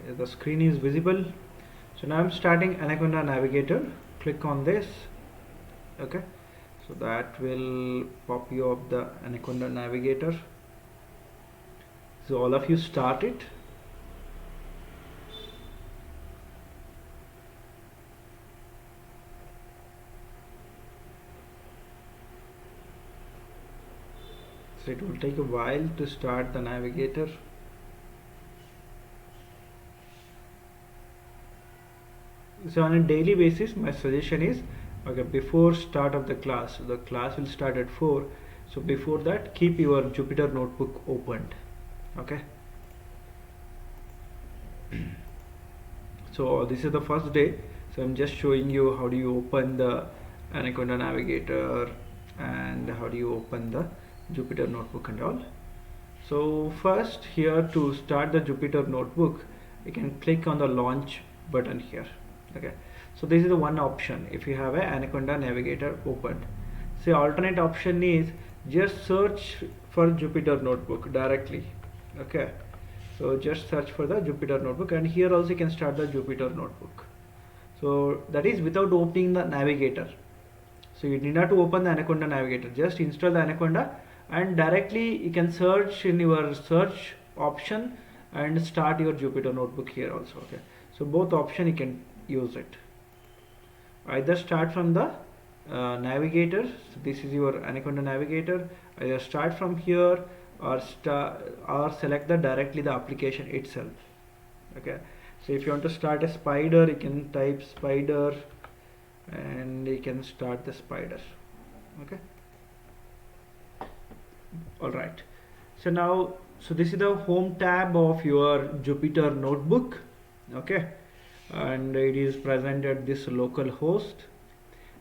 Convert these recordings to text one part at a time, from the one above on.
the screen is visible. So now I'm starting Anaconda Navigator. Click on this. Okay, so that will pop you up the Anaconda Navigator. So all of you start it. So it will take a while to start the Navigator. So on a daily basis, my suggestion is, okay, before start of the class will start at 4. So before that, keep your Jupyter notebook opened. Okay. So this is the first day. So I'm just showing you how do you open the Anaconda Navigator and how do you open the Jupyter notebook and all. So first, here to start the Jupyter notebook, you can click on the launch button here. Okay, so this is the one option if you have a Anaconda Navigator opened. So alternate option is just search for Jupyter notebook directly. Okay, so just search for the Jupyter notebook, and here also you can start the Jupyter notebook. So that is without opening the Navigator. So you need not to open the Anaconda Navigator, just install the Anaconda and directly you can search in your search option and start your Jupyter notebook here also. Okay, so both option you can use it. Either start from the Navigator. So this is your Anaconda Navigator. Either start from here or select the directly the application itself. Okay, so if you want to start a spider, you can type spider and you can start the spider. Okay, all right. So now, so this is the home tab of your Jupyter notebook. Okay, and it is present at this local host,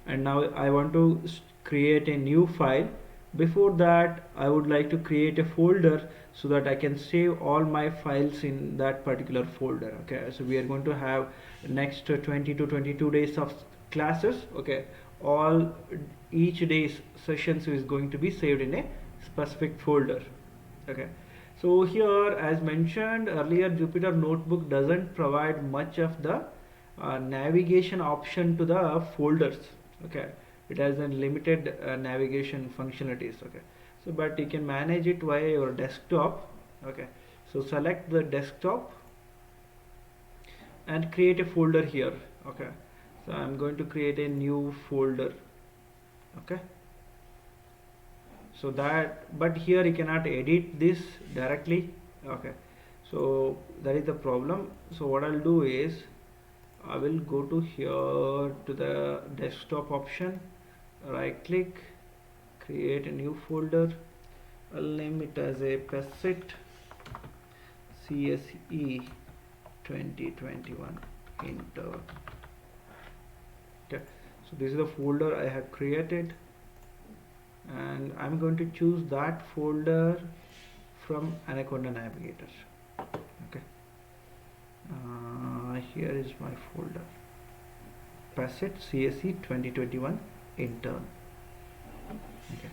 and now I want to create a new file. Before that, I would like to create a folder so that I can save all my files in that particular folder. Okay, so we are going to have next 20 to 22 days of classes. Okay, each day's sessions is going to be saved in a specific folder. Okay, so here, as mentioned earlier, Jupyter notebook doesn't provide much of the navigation option to the folders. Okay, it has a limited navigation functionalities. Okay, so but you can manage it via your desktop. Okay, so select the desktop and create a folder here. Okay, so I'm going to create a new folder. Okay, so that, but here you cannot edit this directly. Okay, so that is the problem. So what I'll do is I will go to here to the desktop option, right click, create a new folder. I'll name it as a Facet CSE 2021 intern. Okay, so this is the folder I have created, and I'm going to choose that folder from Anaconda Navigator. Okay, here is my folder, Facet CSE 2021 intern. Okay,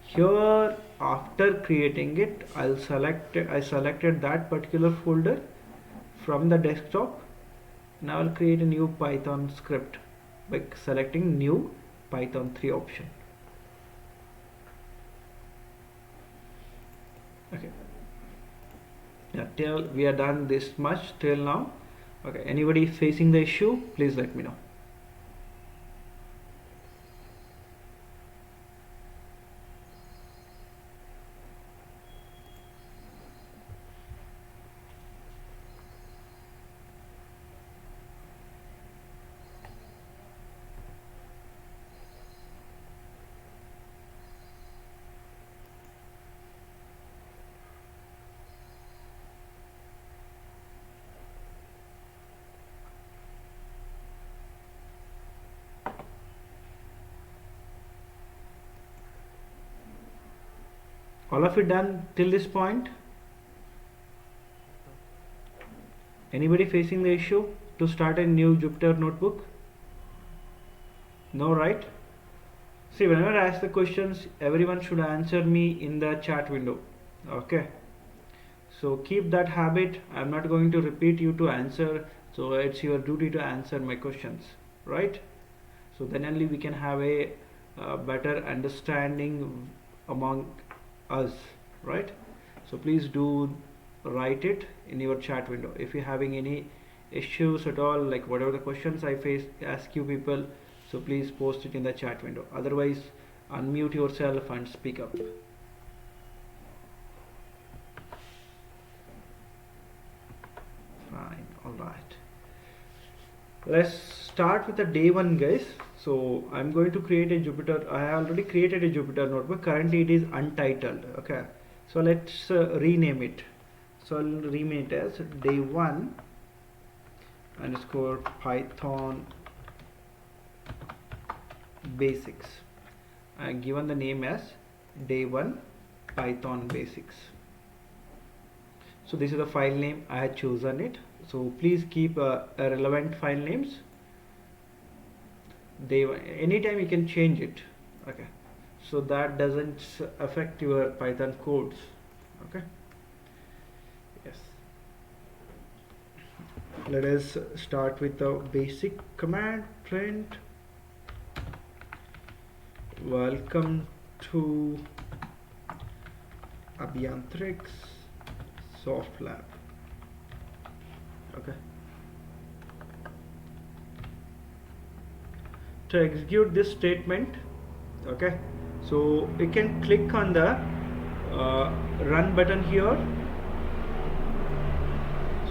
here after creating it, I selected that particular folder from the desktop. Now I'll create a new Python script by selecting new Python 3 option. Okay, yeah, till we are done this much till now. Okay, anybody facing the issue, please let me know. All of it done till this point? Anybody facing the issue to start a new Jupyter notebook? No, right? See, whenever I ask the questions, everyone should answer me in the chat window. Okay, So keep that habit. I'm not going to repeat you to answer, so it's your duty to answer my questions, right? So then only we can have a better understanding among us, right? So please do write it in your chat window if you're having any issues at all, like whatever the questions I ask you people, so please post it in the chat window. Otherwise, unmute yourself and speak up. Fine, all right. Let's start with the day one, guys. So I'm going to create a Jupyter. I have already created a Jupyter notebook. Currently it is untitled. Okay. So let's rename it. So I'll rename it as day one underscore Python basics. I'm given the name as day one Python basics. So this is the file name. I had chosen it. So please keep relevant file names. Anytime you can change it. Okay. So that doesn't affect your Python codes. Okay. Yes. Let us start with the basic command. Print welcome to Abhiyantriks Soft Lab. Okay. To execute this statement, okay, so you can click on the run button here,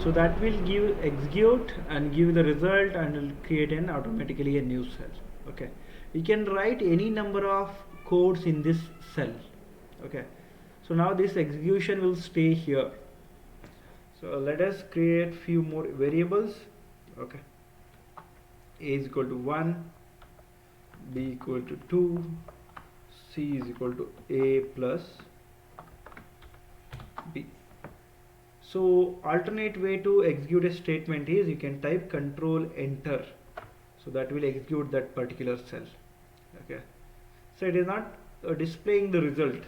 so that will give execute and give the result and will create an automatically a new cell. Okay, you can write any number of codes in this cell. Okay, so now this execution will stay here. So let us create few more variables. Okay, a is equal to 1, b equal to 2, c is equal to a plus b. So alternate way to execute a statement is you can type control enter, so that will execute that particular cell. Okay, so it is not displaying the result.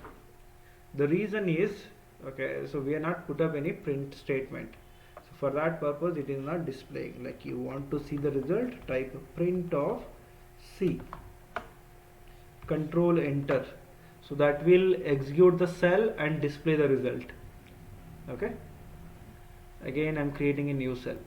The reason is, okay, so we are not put up any print statement, so for that purpose it is not displaying. Like you want to see the result, type print of c, control enter, so that will execute the cell and display the result. Okay, again I'm creating a new cell.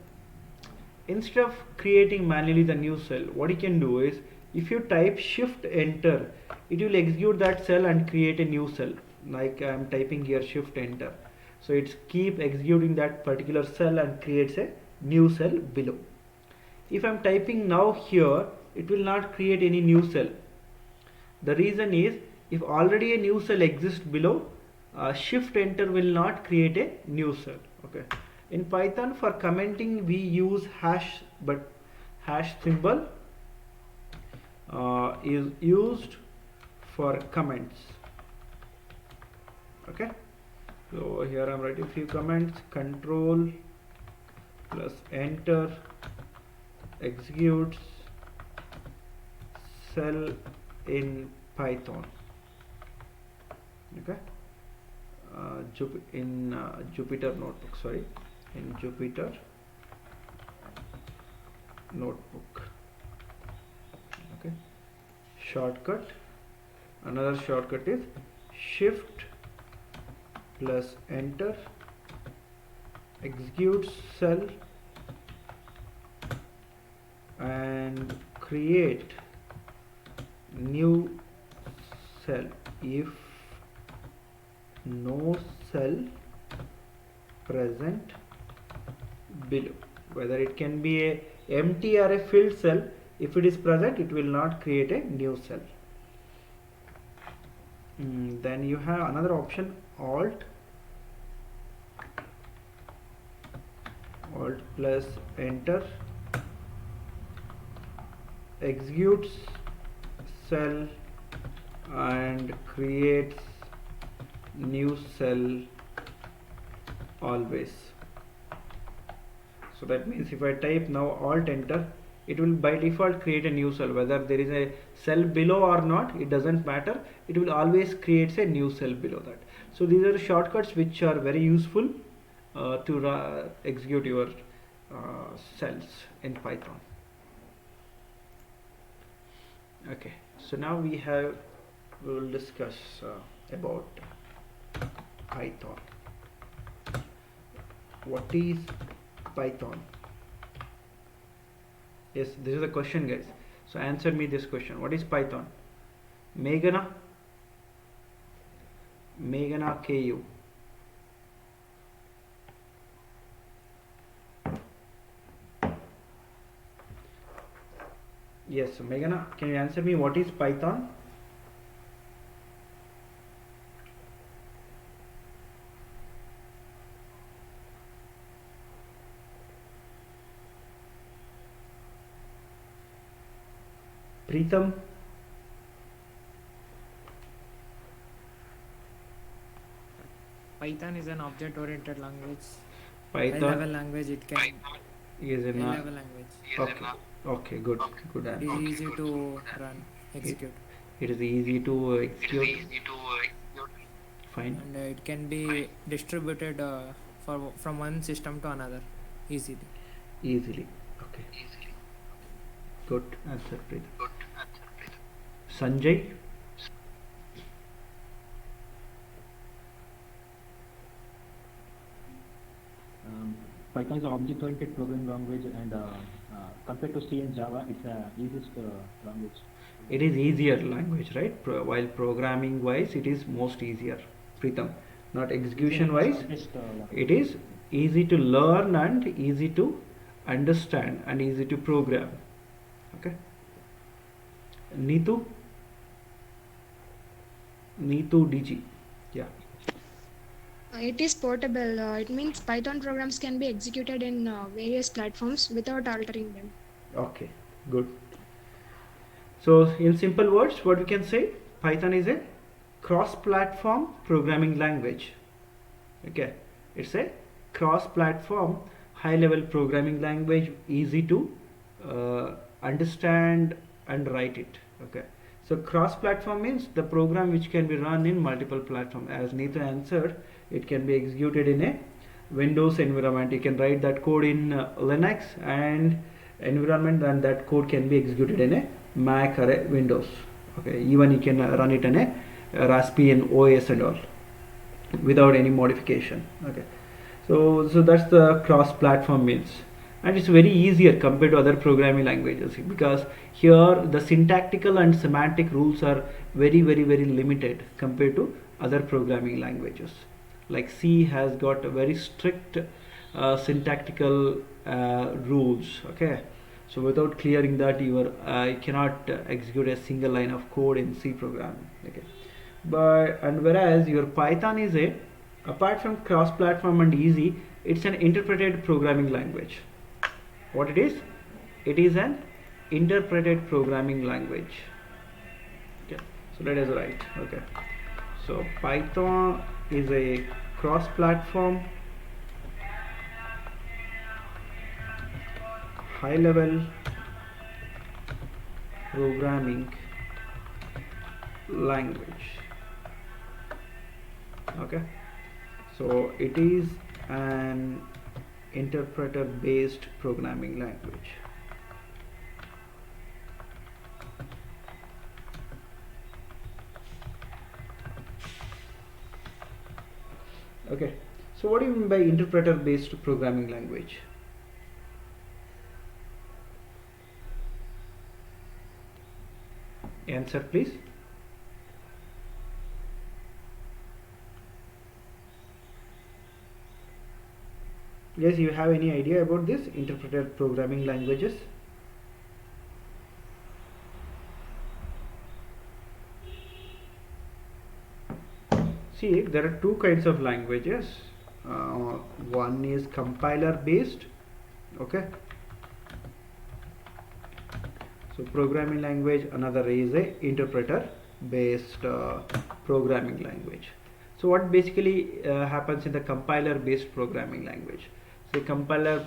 Instead of creating manually the new cell, what you can do is if you type shift enter, it will execute that cell and create a new cell. Like I'm typing here shift enter, so it's keep executing that particular cell and creates a new cell below. If I'm typing now here, it will not create any new cell. The reason is if already a new cell exists below, shift enter will not create a new cell. Okay, in Python for commenting we use hash, but hash symbol is used for comments. Okay, so here I'm writing few comments. Control plus enter executes cell in Python. Okay, in Jupyter notebook, sorry, in Jupyter notebook. Okay, shortcut, another shortcut is shift plus enter executes cell and create new cell if no cell present below. Whether it can be a empty or a filled cell, if it is present it will not create a new cell. Then you have another option, alt plus enter executes cell and creates new cell always. So that means if I type now alt enter, it will by default create a new cell. Whether there is a cell below or not, it doesn't matter, it will always create a new cell below that. So these are shortcuts which are very useful to execute your cells in Python. Okay, so now we will discuss about Python. What is Python? Yes, this is the question, guys. So answer me this question. What is Python? Meghana KU. Yes, so Meghana, can you answer me what is Python? Preetham? Python is an object-oriented language. Python High-level language. It can is in high-level language. Okay, good It answer. is easy to run, execute, It is easy to execute. Fine. and it can be distributed from one system to another easily. Okay. Good answer, Preetham. Sanjay? Python is an object-oriented programming language, and compared to C and Java, it's the easiest language. It is easier language, right? While programming wise, it is most easier. Preetham, not execution wise. It is easy to learn and easy to understand and easy to program. Okay. Neetu DG. Yeah. It is portable. It means Python programs can be executed in various platforms without altering them. Okay, good. So in simple words, what we can say, Python is a cross-platform programming language. Okay, it's a cross-platform high-level programming language, easy to understand and write it. Okay, so cross-platform means the program which can be run in multiple platforms. As Neetha answered, it can be executed in a Windows environment. You can write that code in Linux and environment, and that code can be executed in a Mac or a Windows. Okay, even you can run it in a Raspbian OS and all without any modification. Okay, so that's the cross-platform means, and it's very easier compared to other programming languages, because here the syntactical and semantic rules are very limited compared to other programming languages. Like C has got a very strict syntactical rules. Okay, so without clearing that, you cannot execute a single line of code in C programming. Okay, and whereas your Python is apart from cross-platform and easy, it's an interpreted programming language. What it is? It is an interpreted programming language. Okay, so that is right. Okay, so Python is a cross-platform high-level programming language. Okay, so it is an interpreter based programming language. Okay, so what do you mean by interpreter based programming language? Answer please. Guys, you have any idea about this interpreted programming languages? See, there are two kinds of languages. One is compiler based. Okay, so programming language. Another is a interpreter based programming language. So what basically happens in the compiler based programming language? So compiler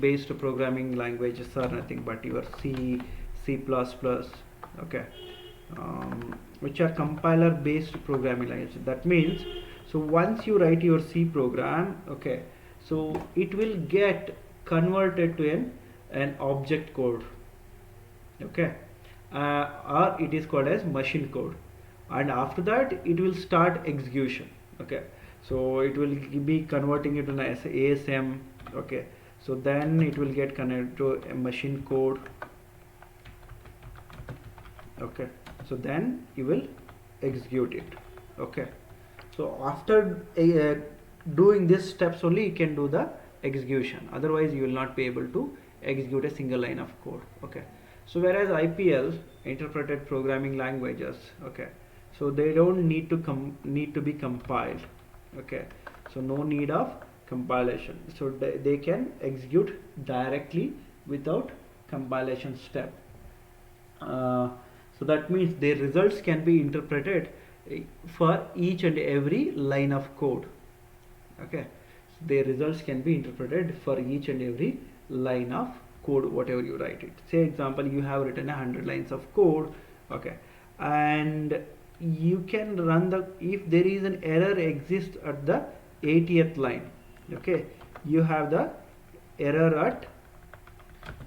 based programming languages are nothing but your C, C++, okay, which are compiler based programming languages. That means, so once you write your C program, okay, so it will get converted to an object code, okay, or it is called as machine code, and after that it will start execution, okay. So it will be converting it to an ASM, okay. So then it will get connected to a machine code, okay. So then you will execute it, okay. So after doing these steps only you can do the execution, otherwise you will not be able to execute a single line of code, okay. So whereas IPL, interpreted programming languages, okay, so they don't need to be compiled, okay. So no need of compilation, so they can execute directly without compilation step. So that means their results can be interpreted for each and every line of code, okay. So their results can be interpreted for each and every line of code whatever you write it. Say example, you have written 100 lines of code, okay, and you can run the, if there is an error exists at the 80th line, okay, you have the error at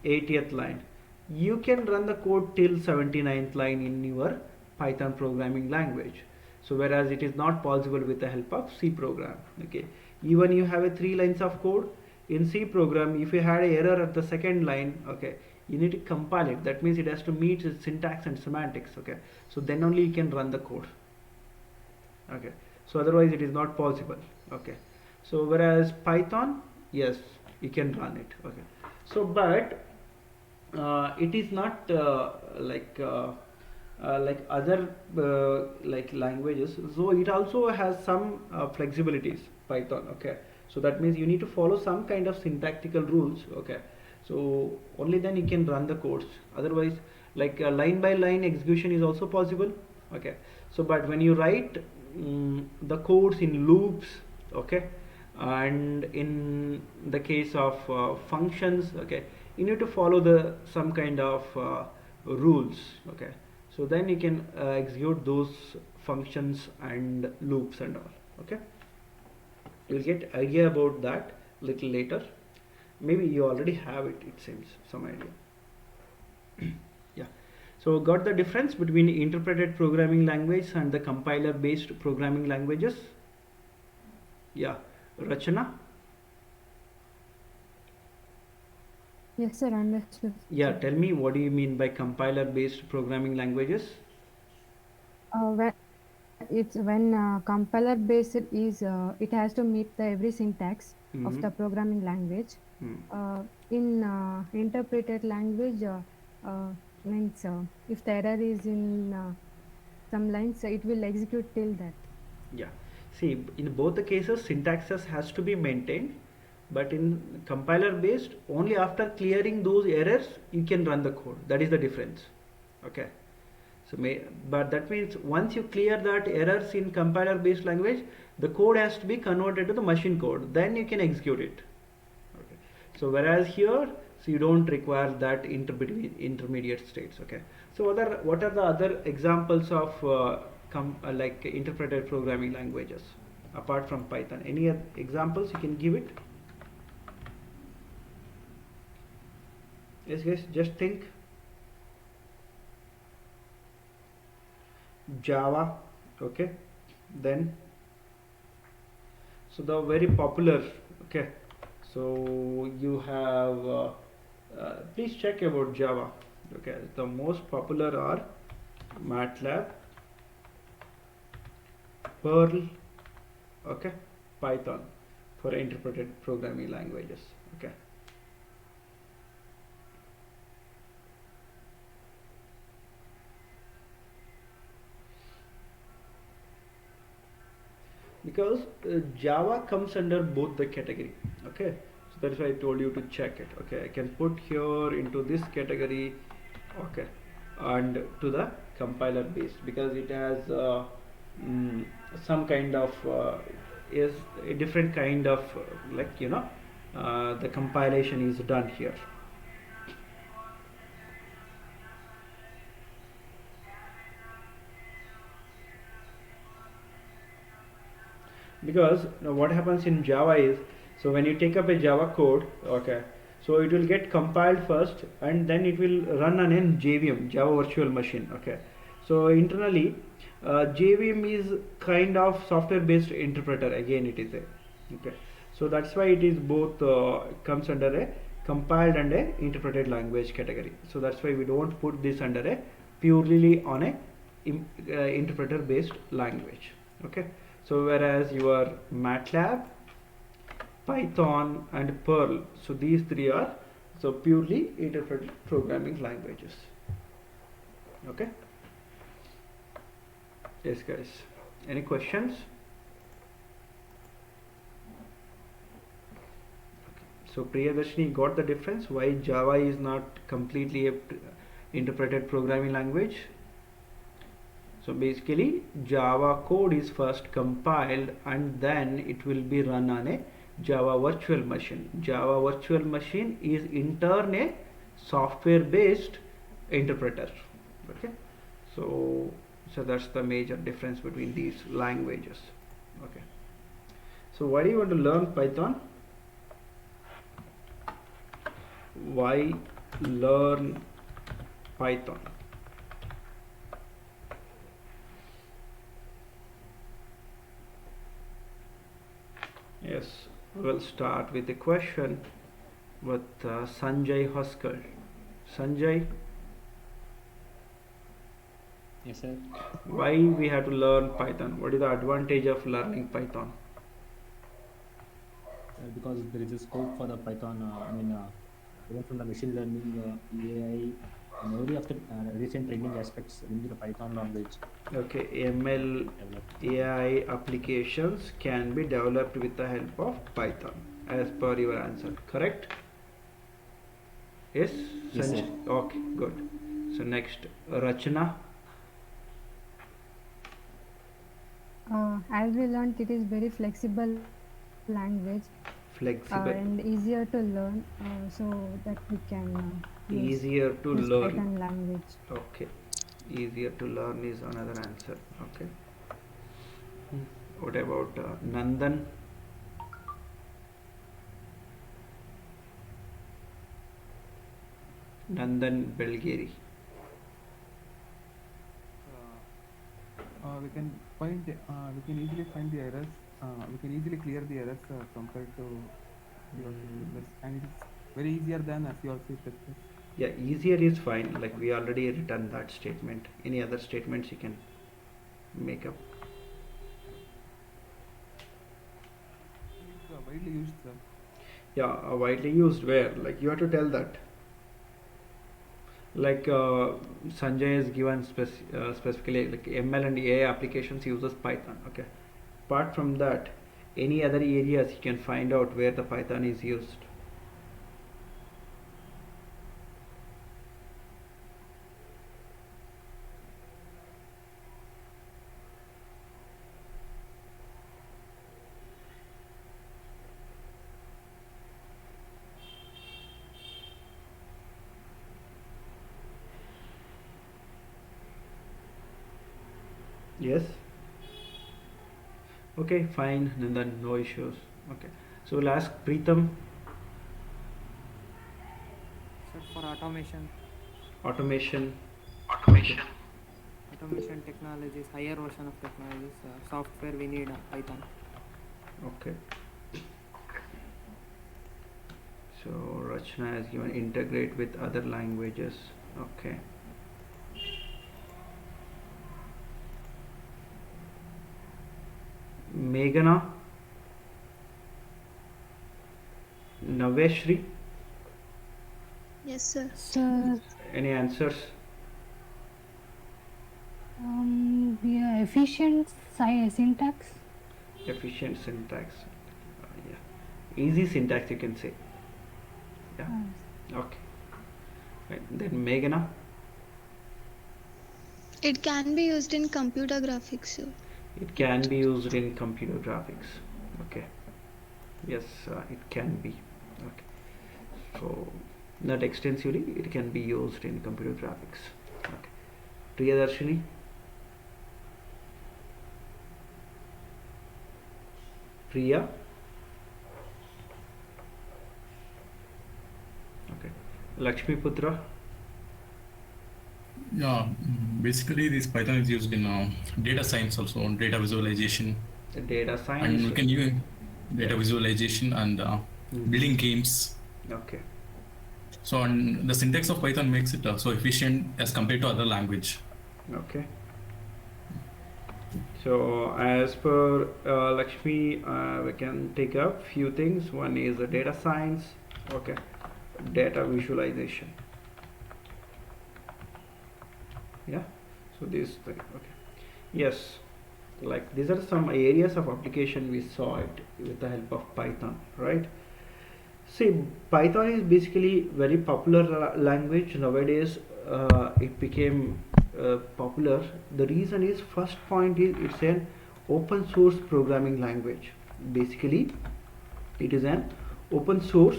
80th line, you can run the code till 79th line in your Python programming language. So whereas it is not possible with the help of C program, okay. Even you have a 3 lines of code in C program, if you had an error at the second line, okay, you need to compile it, that means it has to meet its syntax and semantics, okay. So then only you can run the code, okay. So otherwise it is not possible, okay. So whereas Python, yes, you can run it, okay. So but it is not like other like languages, so it also has some flexibilities, Python, okay. So that means you need to follow some kind of syntactical rules, okay. So only then you can run the codes, otherwise like line by line execution is also possible, okay. So but when you write the codes in loops, okay, and in the case of functions, okay, you need to follow the some kind of rules, okay. So then you can execute those functions and loops and all, okay. You'll get idea about that little later, maybe you already have it, it seems, some idea. Yeah, so got the difference between interpreted programming language and the compiler based programming languages? Yeah, Rachana? Yes, sir, understood. Yeah, tell me, what do you mean by compiler based programming languages? When it's when compiler based is it has to meet the every syntax of the programming language. In interpreted language, means if the error is in some lines, it will execute till that. Yeah, see, in both the cases syntaxes has to be maintained, but in compiler based, only after clearing those errors you can run the code, that is the difference, okay. So but that means once you clear that errors in compiler based language, the code has to be converted to the machine code, then you can execute it, okay. So whereas here, so you don't require that intermediate states, okay. So what are the other examples of like interpreted programming languages apart from Python? Any examples you can give it? Yes guys, just think. Java, okay, then so the very popular, okay, so you have please check about Java, okay. The most popular are MATLAB, Perl, okay, Python for interpreted programming languages, okay. Because Java comes under both the category, okay. So that's why I told you to check it, okay. I can put here into this category, okay, and to the compiler based, because it has some kind of is a different kind of like, you know, the compilation is done here. Because what happens in Java is So when you take up a Java code, okay, so it will get compiled first and then it will run on a JVM, Java Virtual Machine. Okay, so internally JVM is kind of software based interpreter, again it is a, okay, so that's why it is both comes under a compiled and a interpreted language category. So that's why we don't put this under a purely on a interpreter based language. Okay, so whereas your MATLAB, Python and Perl, so these three are so purely interpreted programming languages. Okay, yes guys, any questions? So Priyadarshini got the difference why Java is not completely a interpreted programming language. So basically Java code is first compiled and then it will be run on a Java virtual machine. Java virtual machine is in turn a software based interpreter. Okay, so that's the major difference between these languages. Okay, so why do you want to learn Python? Why learn Python? Yes, we'll start with a question with Sanjay Hoskar. Sanjay, Yes, sir. why we have to learn Python? What is the advantage of learning Python? Because there is a scope for the Python. Even from the machine learning, AI, and every of the recent trending aspects into the Python language Okay, ML developed. AI applications can be developed with the help of Python, as per your answer, correct? Yes, Yes, Sanjay? sir. Okay, good. So next, Rachna. As we learned, it is very flexible language Flexible, and easier to learn, so that we can use easier to this learn. Python language. Okay, easier to learn is another answer. Okay. What about Nandan? Nandan Belgeri. We can easily find the errors. We can easily clear the errors compared to your C++, and it is very easier than your C++. Yeah, easier is fine. Like we already written that statement. Any other statements you can make up? It's widely used, sir. Yeah, widely used where? Like you have to tell that. Like Sanjay has given specifically like ML and AI applications uses Python. Okay. Apart from that, any other areas you can find out where the Python is used. Yes. Okay, fine. Nandan, no issues. Okay. So we'll ask Preetham. So for automation, Automation. automation technologies, higher version of technologies, software we need Python. Okay. So Rachna has given integrate with other languages. Okay. Meghana. Naveshri. Yes, sir. So, Any answers? yeah, efficient syntax. Efficient syntax. Yeah. Easy syntax you can say. Yeah. Okay. Right. Then Meghana. It can be used in computer graphics, sir. It can be used in computer graphics. Okay. Yes, it can be. Okay. So not extensively, it can be used in computer graphics. Okay. Priyadarshini. Priya. Lakshmi Putra. Yeah, basically this Python is used in data science also, data visualization, Data and science. we can use data visualization and building games. Okay. So and the syntax of Python makes it so efficient as compared to other language. Okay. So as per Lakshmi, we can take up few things. One is the data science, okay, data visualization. Yeah. So this thing, okay. Yes. Like these are some areas of application we saw it with the help of Python, right? See, Python is basically very popular language nowadays. It became popular. The reason is first point is it's an open source programming language. Basically, it is an open source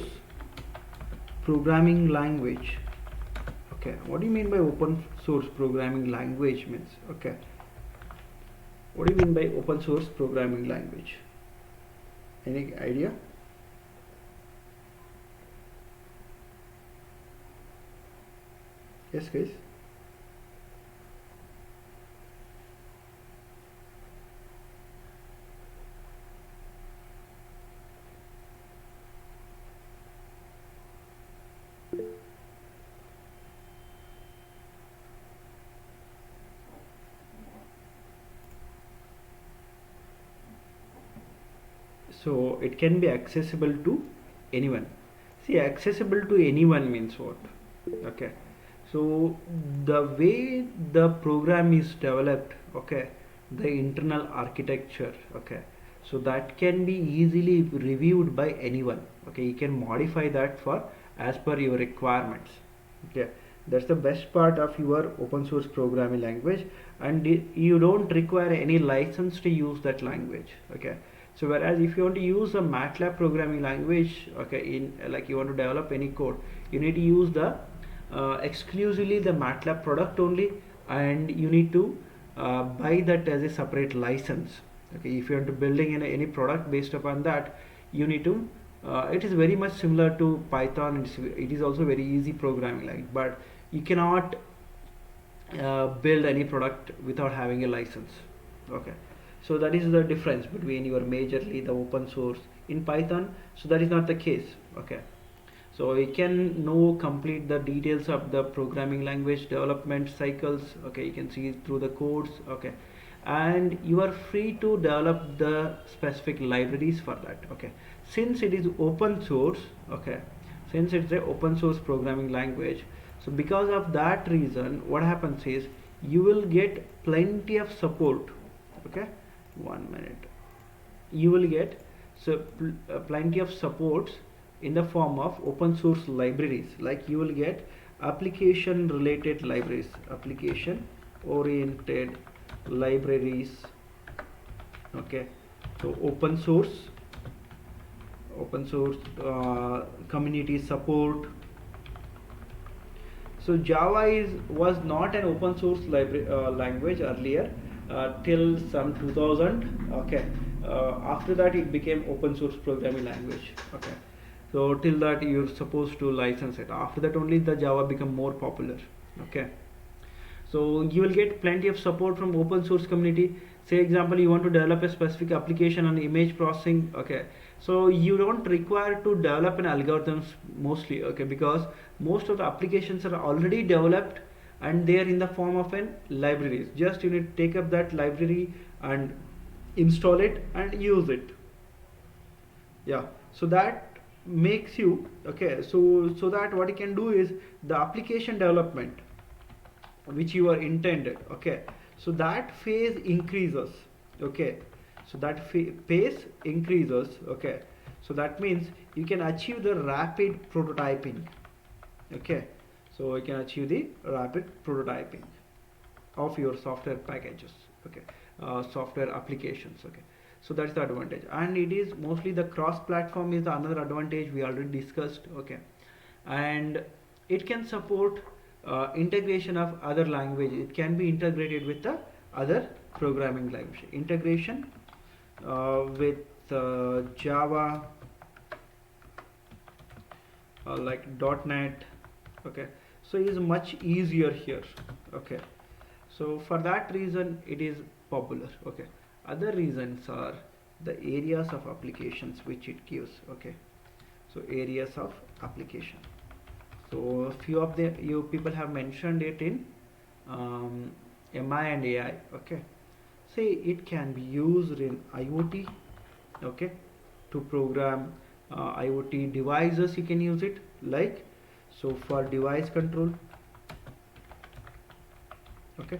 programming language. Okay, what do you mean by open source programming language means? Okay, what do you mean by open source programming language? Any idea? Yes, guys. So it can be accessible to anyone. See, accessible to anyone means what? Okay. So the way the program is developed, okay, the internal architecture, okay, so that can be easily reviewed by anyone. Okay, you can modify that for as per your requirements. Okay, that's the best part of your open source programming language, and you don't require any license to use that language. Okay, so whereas if you want to use a MATLAB programming language, okay, in like you want to develop any code, you need to use the exclusively the MATLAB product only, and you need to buy that as a separate license. Okay, if you want to building in any product based upon that, you need to it is very much similar to Python. It is also very easy programming like, but you cannot build any product without having a license. Okay, so that is the difference between your majorly the open source in Python. So that is not the case. Okay, so you can know complete the details of the programming language development cycles. Okay, you can see through the codes. Okay, and you are free to develop the specific libraries for that. Okay, since it is open source, okay, since it's a open source programming language, so because of that reason what happens is you will get plenty of support. Okay, 1 minute. You will get plenty of supports in the form of open source libraries. Like you will get application related libraries, application oriented libraries. Okay, so open source community support. So Java was not an open source language earlier till some 2000. Okay, after that it became open source programming language. Okay, so till that you're supposed to license it. After that only the Java become more popular. Okay, so you will get plenty of support from open source community. Say example, you want to develop a specific application on image processing. Okay, so you don't require to develop an algorithms mostly. Okay, because most of the applications are already developed and they are in the form of an libraries. Just you need to take up that library and install it and use it. Yeah, so that makes you okay, so that what you can do is the application development which you are intended. Okay, so that phase increases. Okay, so that pace increases. Okay, so that means you can achieve the rapid prototyping. Okay, so you can achieve the rapid prototyping of your software packages. Okay, software applications. Okay, so that's the advantage, and it is mostly the cross platform is the another advantage we already discussed. Okay, and it can support integration of other language. It can be integrated with the other programming language. Integration with Java, like .NET, okay. So it is much easier here, okay. So for that reason it is popular, okay. Other reasons are the areas of applications which it gives, okay. So areas of application, so a few of the you people have mentioned it in MI and AI, okay. Say it can be used in IoT, okay, to program IoT devices. You can use it, like, so for device control, okay,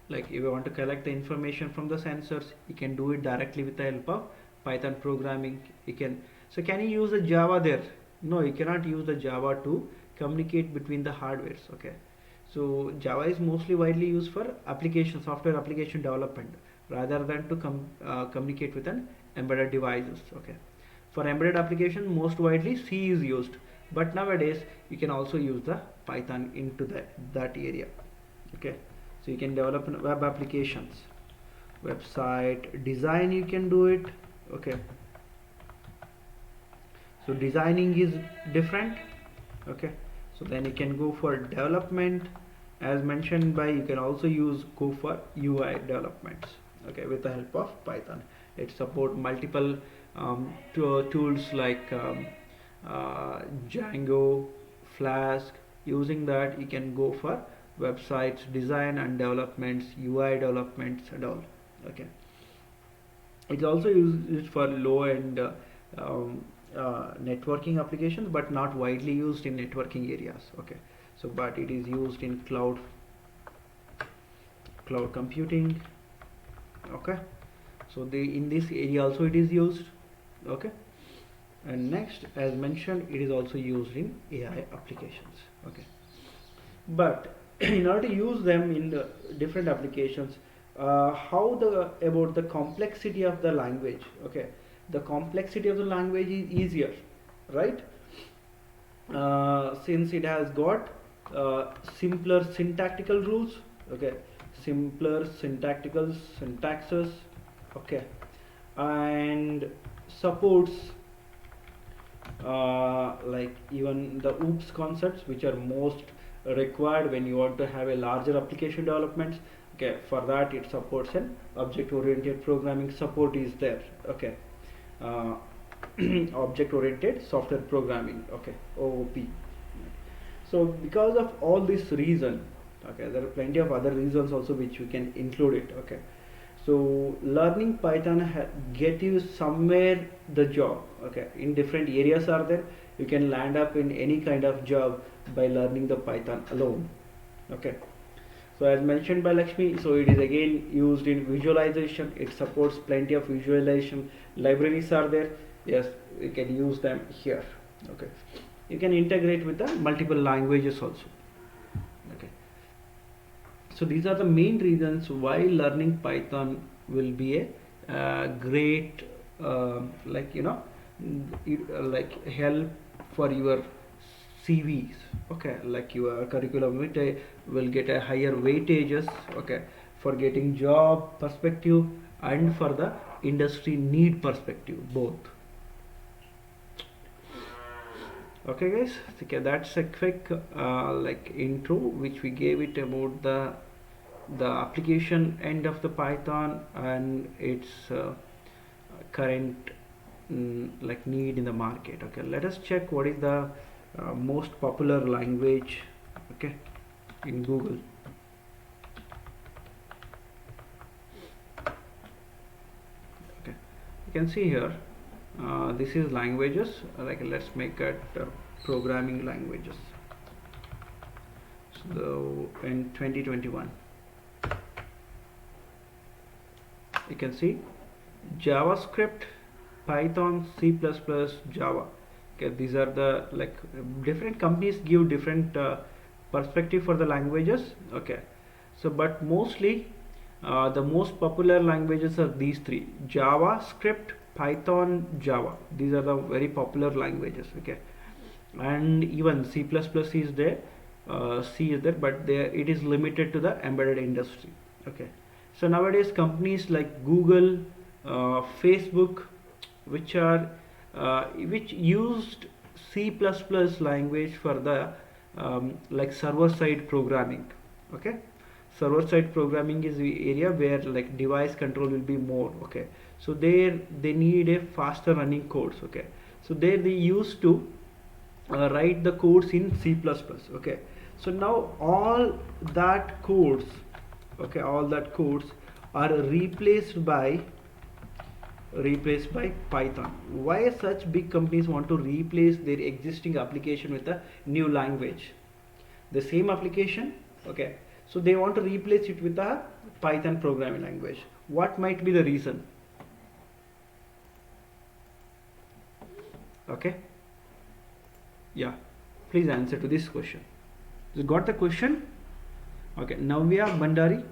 like if you want to collect the information from the sensors, you can do it directly with the help of Python programming. You can, so can you use the Java there? No, you cannot use the Java to communicate between the hardwares, okay. So Java is mostly widely used for application, software application development, rather than to communicate with an embedded devices, okay. For embedded application, most widely C is used, but nowadays you can also use the Python into that area, okay. So you can develop web applications, website design, you can do it, okay. So designing is different, okay. So then you can go for development, as mentioned by, you can also go for UI developments, okay, with the help of Python. It support multiple tools like Django, Flask. Using that you can go for websites design and developments, UI developments and all, okay. It's also used for low end networking applications, but not widely used in networking areas, okay. So but it is used in cloud computing, okay. So in this area also it is used, okay. And next, as mentioned, it is also used in AI applications, okay. But in order to use them in the different applications, about the complexity of the language, okay. The complexity of the language is easier, right? Since it has got simpler syntactical rules, okay, simpler syntactical syntaxes, okay, and supports like even the OOPS concepts, which are most required when you want to have a larger application developments, okay. For that it supports an object oriented programming support is there, okay. Object oriented software programming, okay, OOP. So because of all this reason, okay, there are plenty of other reasons also which we can include it, okay. So learning Python get you somewhere the job, okay. In different areas are there, you can land up in any kind of job by learning the Python alone, okay. So as mentioned by Lakshmi, so it is again used in visualization. It supports plenty of visualization libraries are there. Yes, we can use them here, okay. You can integrate with the multiple languages also, okay. So these are the main reasons why learning Python will be a great like, you know, like help for your CVs, okay. Like your curriculum will get a higher weightages, okay, for getting job perspective and for the industry need perspective, both, okay guys. Okay, that's a quick like intro which we gave it about the application end of the Python and its current like need in the market, okay. Let us check what is the most popular language, okay, in Google. Okay, you can see here this is languages, like let's make it programming languages. So in 2021 you can see JavaScript, Python, C++, Java, okay. These are the, like, different companies give different perspective for the languages, okay. So but mostly the most popular languages are these three: JavaScript, Python, Java. These are the very popular languages, okay. And even C++ is there, C is there, but there it is limited to the embedded industry, okay. So nowadays companies like Google, Facebook, which used C++ language for the like server-side programming. Okay, server-side programming is the area where like device control will be more. Okay, so there they need a faster running codes. Okay, so there they used to write the codes in C++. Okay, so now all that codes, okay, all that codes are replaced by Python. Why such big companies want to replace their existing application with a new language? The same application, okay, so they want to replace it with a Python programming language. What might be the reason? Okay, yeah, please answer to this question. You got the question? Okay, Navya Bandari.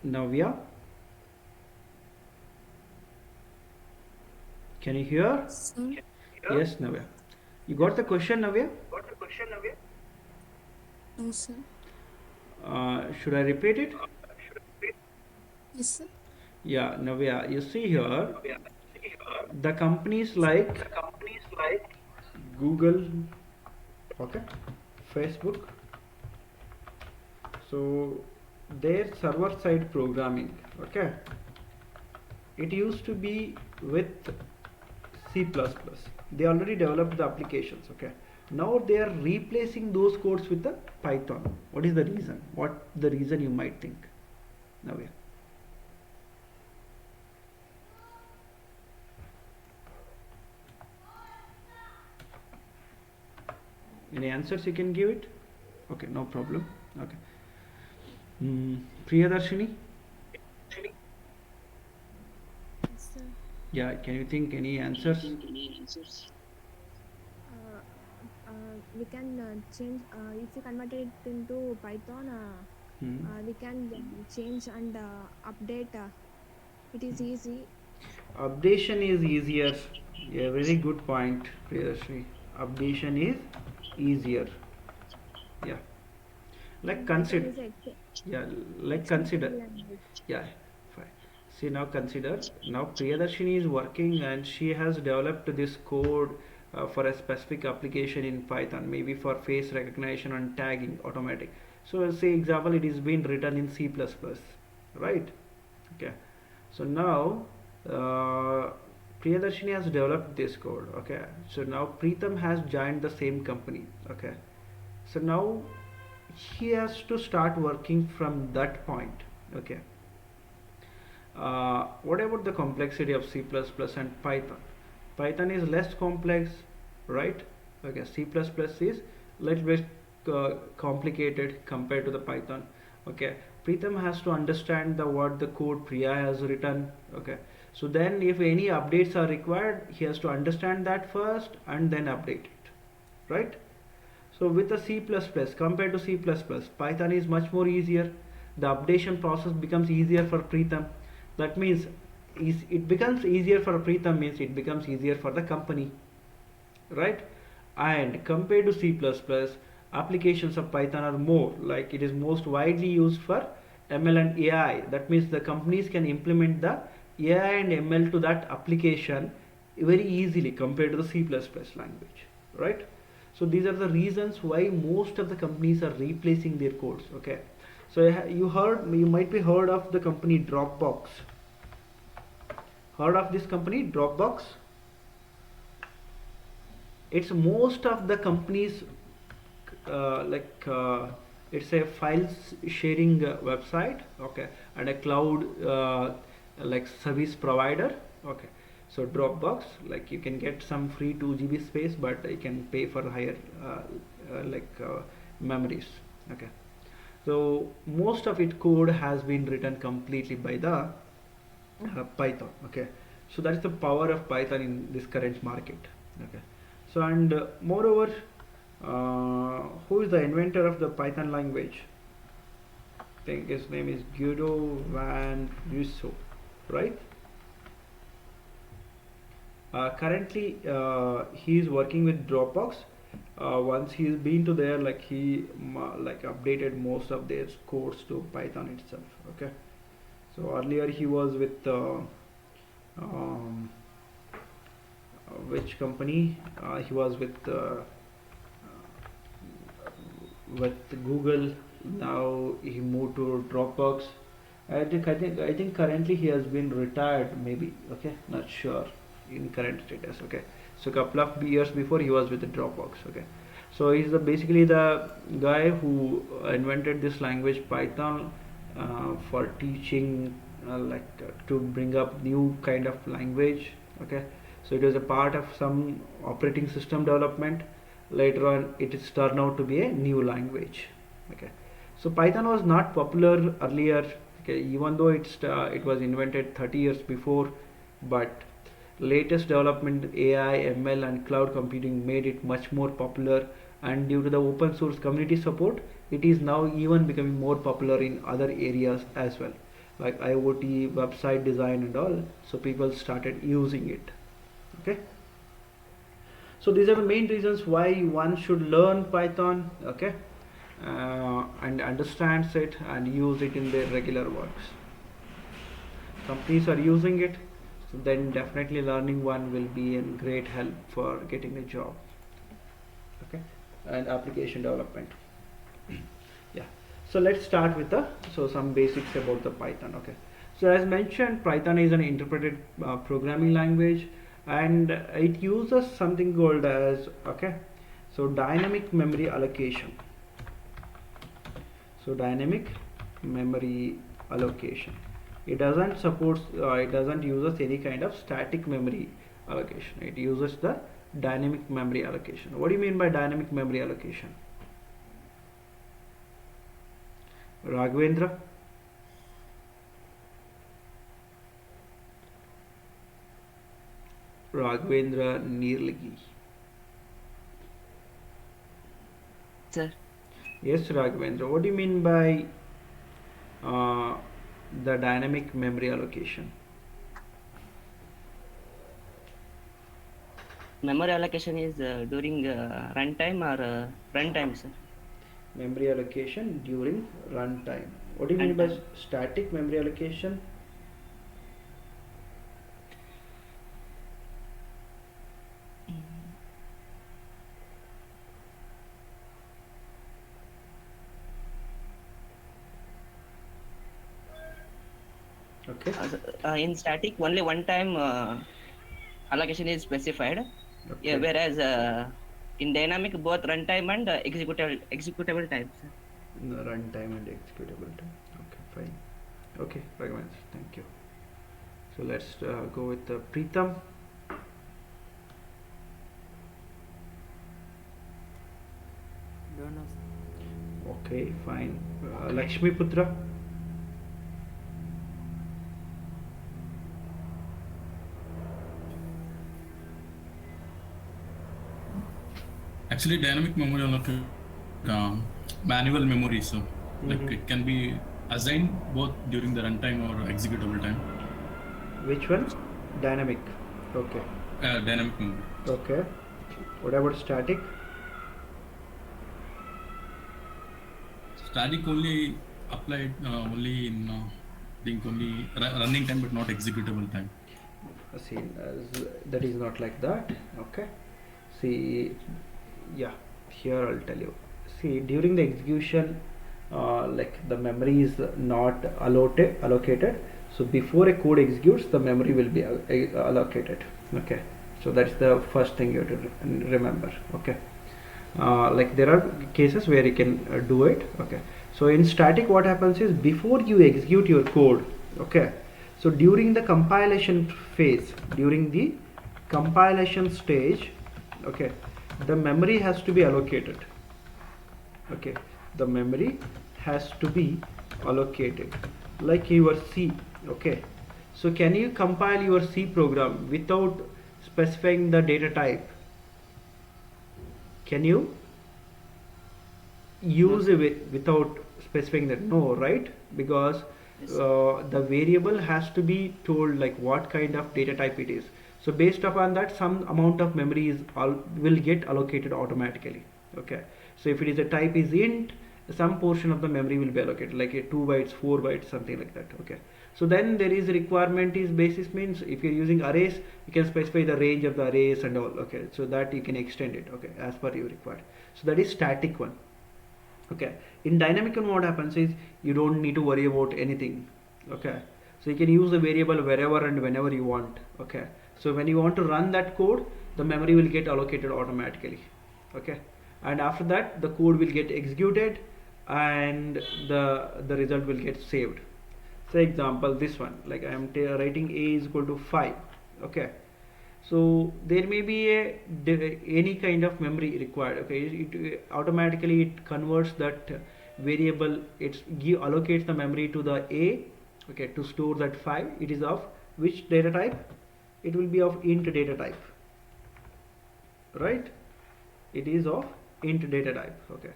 Navya, can you hear? Sir, Yes, Navya. You got the question, Navya? no, sir. Should I repeat it? Yes, sir. Yeah, Navya, you see here, the companies like Google, okay, Facebook, so their server-side programming, okay, it used to be with C++. They already developed the applications, okay. Now they are replacing those codes with the Python. What is the reason? What the reason you might think, Navya? Any answers you can give it? Okay, no problem. Okay. Priyadarshini? Yes, sir. Yeah, can you think any answers? We can change if we converted it into Python. We can change and update. It is easy. Updation is easier. Yeah, very good point, Priyadarshini. Updation is easier. Yeah. Like consider. Yeah, like consider. Yeah, fine. See, now consider. Now Priyadarshini is working and she has developed this code for a specific application in Python, maybe for face recognition and tagging automatic. So say example, it is being written in C++, right? Okay. So now Priyadarshini has developed this code. Okay. So now Preetham has joined the same company. Okay. So now he has to start working from that point. Okay. What about the complexity of C++ and Python? Python is less complex, right? Okay, C++ is little bit complicated compared to the Python. Okay, Preetham has to understand the what the code Priya has written. Okay, so then if any updates are required, he has to understand that first and then update it, right? So with the C++ compared to C++, Python is much more easier. The updation process becomes easier for Preetham. That means it becomes easier for Preetham means it becomes easier for the company, right? And compared to C++, applications of Python are more, like it is most widely used for ML and AI. That means the companies can implement the AI and ML to that application very easily compared to the C++ language, right? So these are the reasons why most of the companies are replacing their codes. Okay, so you might be heard of the company Dropbox. Heard of this company Dropbox? It's most of the companies it's a files sharing website, okay, and a cloud like service provider. Okay, so Dropbox, like you can get some free 2 GB space, but you can pay for higher memories. Okay, so most of it code has been written completely by the Python. Okay, so that is the power of Python in this current market. Okay, so and moreover, who is the inventor of the Python language? I think his name is Guido van Russo, right? Currently he is working with Dropbox. Once he's been to there, like he updated most of their codes to Python itself. Okay, so earlier he was with which company he was with Google. Now he moved to Dropbox. I think currently he has been retired, maybe. Okay, not sure in current status. Okay, so a couple of years before he was with the Dropbox. Okay, so he's basically the guy who invented this language Python for teaching, to bring up new kind of language. Okay, so it was a part of some operating system development. Later on, it is turned out to be a new language. Okay, so Python was not popular earlier. Okay, even though it was invented 30 years before, but latest development AI, ML, and cloud computing made it much more popular. And due to the open source community support, it is now even becoming more popular in other areas as well, like IoT, website design, and all. So people started using it. Okay. So these are the main reasons why one should learn Python. Okay. And understands it and use it in their regular works. Companies are using it, so then definitely learning one will be a great help for getting a job. Okay, and application development. Yeah, so let's start with some basics about the Python. Okay, so as mentioned, Python is an interpreted programming language, and it uses something called as dynamic memory allocation. So dynamic memory allocation. It doesn't uses any kind of static memory allocation. It uses the dynamic memory allocation. What do you mean by dynamic memory allocation? Raghavendra? Raghavendra Nirligi. Sir. Yes, Raghavendra. What do you mean by the dynamic memory allocation? Memory allocation is during runtime or runtime, sir. Memory allocation during runtime. What do you mean by static memory allocation? Okay. In static, only one time allocation is specified. Okay. Yeah, whereas in dynamic, both runtime and executable time. Sir. Runtime and executable time. Okay, fine. Okay, Raghavendra, thank you. So let's go with Preetham. Don't know, sir. Okay, fine. Lakshmi Putra. Actually, dynamic memory are like manual memory, so like it can be assigned both during the runtime or executable time. Which one? Dynamic. Okay. Dynamic memory. Okay. What about static? Static only applied only in only running time, but not executable time. See, that is not like that. Okay. See, yeah, here I'll tell you. See, during the execution, the memory is not allocated. So before a code executes, the memory will be allocated. Okay. So that's the first thing you have to remember. Okay. There are cases where you can do it. Okay. So in static, what happens is before you execute your code. Okay. So during the compilation phase, during the compilation stage, okay, the memory has to be allocated. Okay, the memory has to be allocated, like your C. Okay, so can you compile your C program without specifying the data type? Can you use it without specifying that? No, right? Because the variable has to be told like what kind of data type it is. So based upon that, some amount of memory will get allocated automatically. Okay. So if it is a type is int, some portion of the memory will be allocated, like a 2 bytes, 4 bytes, something like that. Okay. So then there is requirement is basis means if you're using arrays, you can specify the range of the arrays and all. Okay, so that you can extend it, okay, as per your required. So that is static one. Okay, in dynamic one what happens is you don't need to worry about anything. Okay, so you can use the variable wherever and whenever you want. Okay, so when you want to run that code, the memory will get allocated automatically. Okay, and after that the code will get executed and the result will get saved. For example, this one, like I am writing a is equal to 5. Okay, so there may be any kind of memory required. Okay, it automatically it converts that variable, allocates the memory to the a. Okay, to store that 5. It is of which data type? It will be of int data type, right? It is of int data type. Okay,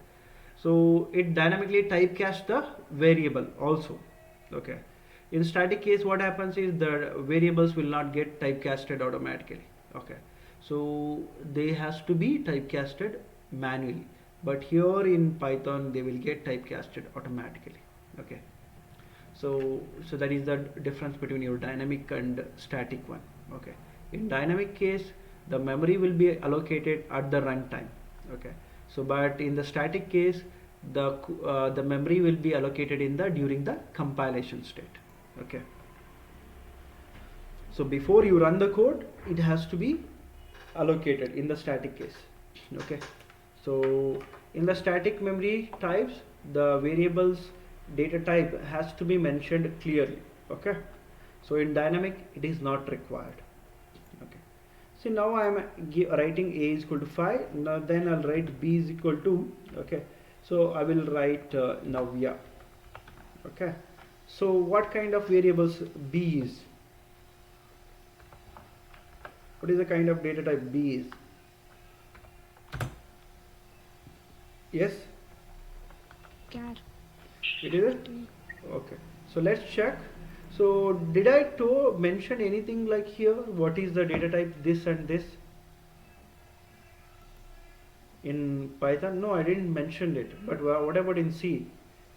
so it dynamically typecasts the variable also. Okay, in static case what happens is the variables will not get typecasted automatically. Okay, so they has to be typecasted manually, but here in Python they will get typecasted automatically. Okay, so that is the difference between your dynamic and static one. Okay, in dynamic case the memory will be allocated at the runtime. Okay, so but in the static case the memory will be allocated during the compilation state. Okay, so before you run the code it has to be allocated in the static case. Okay, so in the static memory types the variables data type has to be mentioned clearly. Okay, so in dynamic it is not required. Okay, so now I am writing a is equal to 5. Now then I'll write b is equal to, okay, so I will write Navya. Okay, so what kind of variables b is? What is the kind of data type b is? Yes, Char. it is it? Okay, so let's check. So did I mention anything like here? What is the data type this and this? In Python, no, I didn't mention it. But what about in C?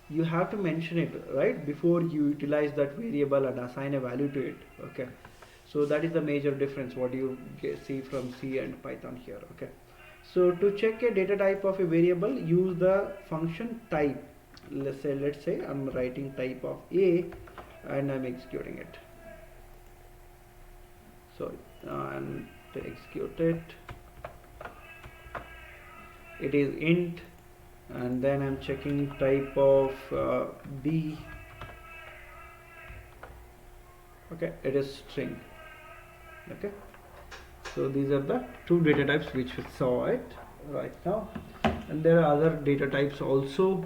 You have to mention it, right, before you utilize that variable and assign a value to it. Okay, so that is the major difference what you see from C and Python here. Okay, so to check a data type of a variable, use the function type. Let's say I'm writing type of A and I'm executing it. So and to execute it, it is int, and then I'm checking type of B. Okay, it is string. Okay, so these are the two data types which we saw it right now, and there are other data types also.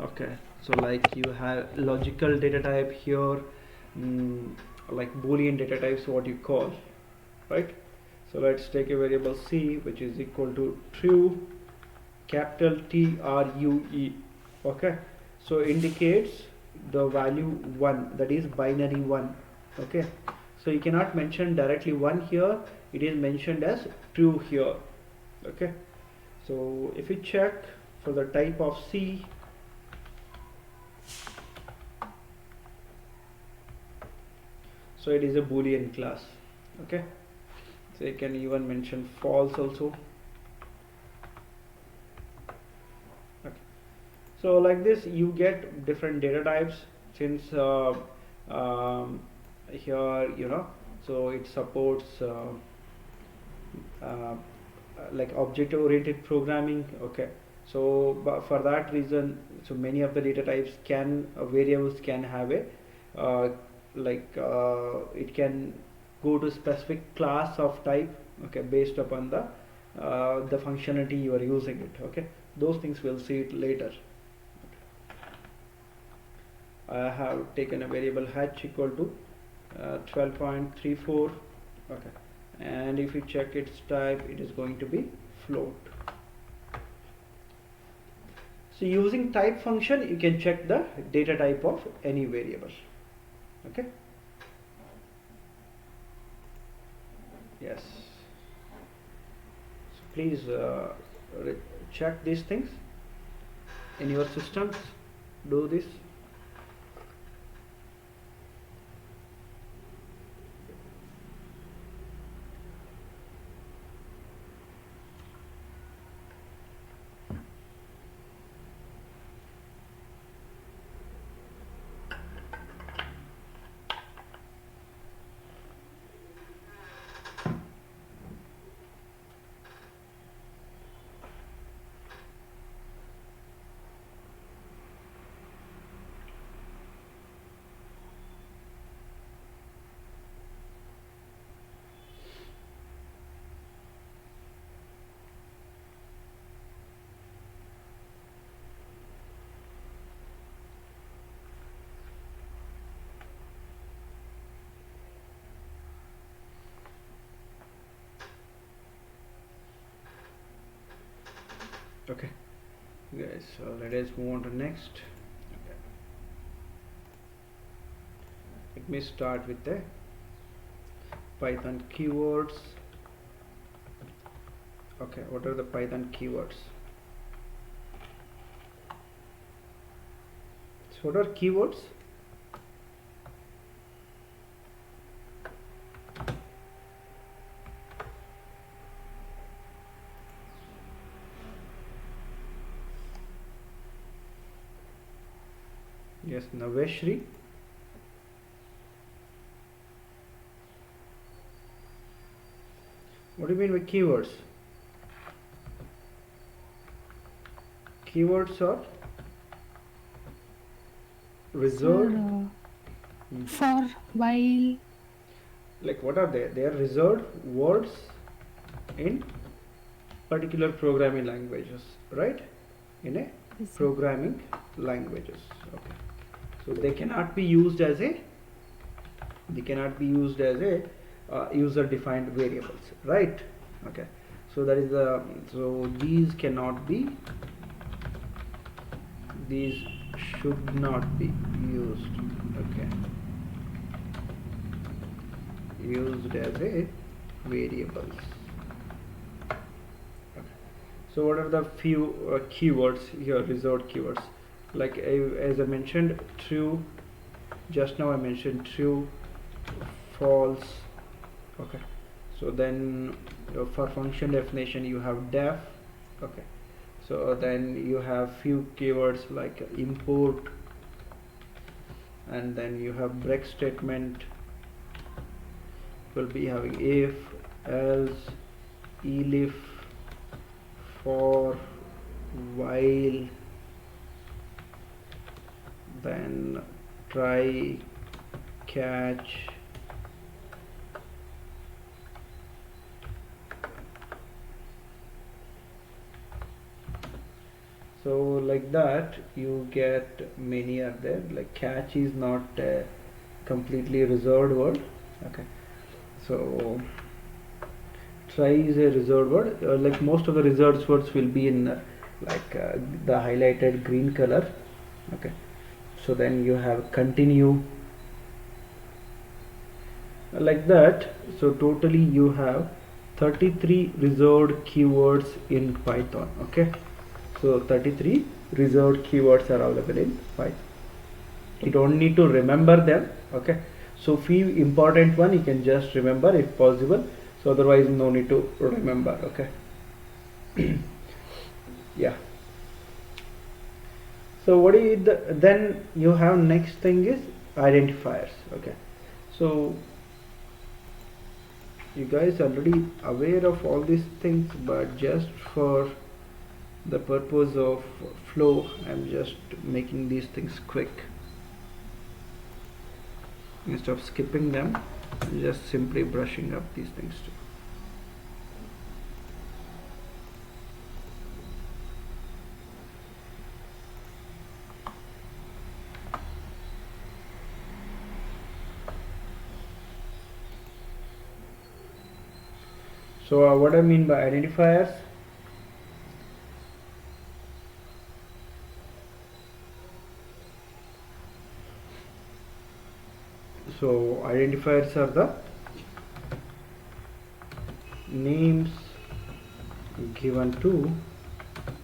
Okay, so like you have logical data type here, like Boolean data types, what you call, right? So let's take a variable c which is equal to true, capital TRUE. Okay, so indicates the value 1, that is binary 1. Okay, so you cannot mention directly 1 here, it is mentioned as true here. Okay, so if you check for the type of C, so it is a Boolean class. Okay, so you can even mention false also. Okay, so like this you get different data types, since here, you know, so it supports like object oriented programming. Okay, so but for that reason, so many of the data types variables can have a it can go to specific class of type. Okay, based upon the functionality you are using it. Okay, those things we'll see it later. I have taken a variable h equal to 12.34. okay, and if you check its type, it is going to be float. So using type function you can check the data type of any variable. Okay, yes, so please check these things in your systems, do this. Okay guys, so let us move on to next. Okay. Let me start with the Python keywords. Okay, what are the Python keywords? So what are keywords? Yes, Naveshri. What do you mean by keywords? Keywords are reserved. For while. Like what are they? They are reserved words in particular programming languages, right? In a programming languages. Okay. So they cannot be used as a user defined variables, right? Okay. So that is the, so these cannot be, these should not be used, okay, used as a variables. Okay. So what are the few keywords here, reserved keywords? Like as I mentioned, true, just now I mentioned true, false. Okay, so then for function definition you have def. Okay, so then you have few keywords like import, and then you have break statement, will be having if, else, elif, for, while, then try, catch, so like that you get many are there. Like catch is not a completely reserved word. Okay, so try is a reserved word. Like most of the reserved words will be in the highlighted green color. Okay, so then you have continue, like that. So totally you have 33 reserved keywords in Python. Okay, so 33 reserved keywords are available in Python. You don't need to remember them. Okay, so few important one you can just remember if possible, so otherwise no need to remember. Okay. Yeah, so what is then you have next thing is identifiers. Okay, so you guys already aware of all these things, but just for the purpose of flow I'm just making these things quick. Instead of skipping them, I'm just simply brushing up these things too. So what I mean by identifiers, so identifiers are the names given to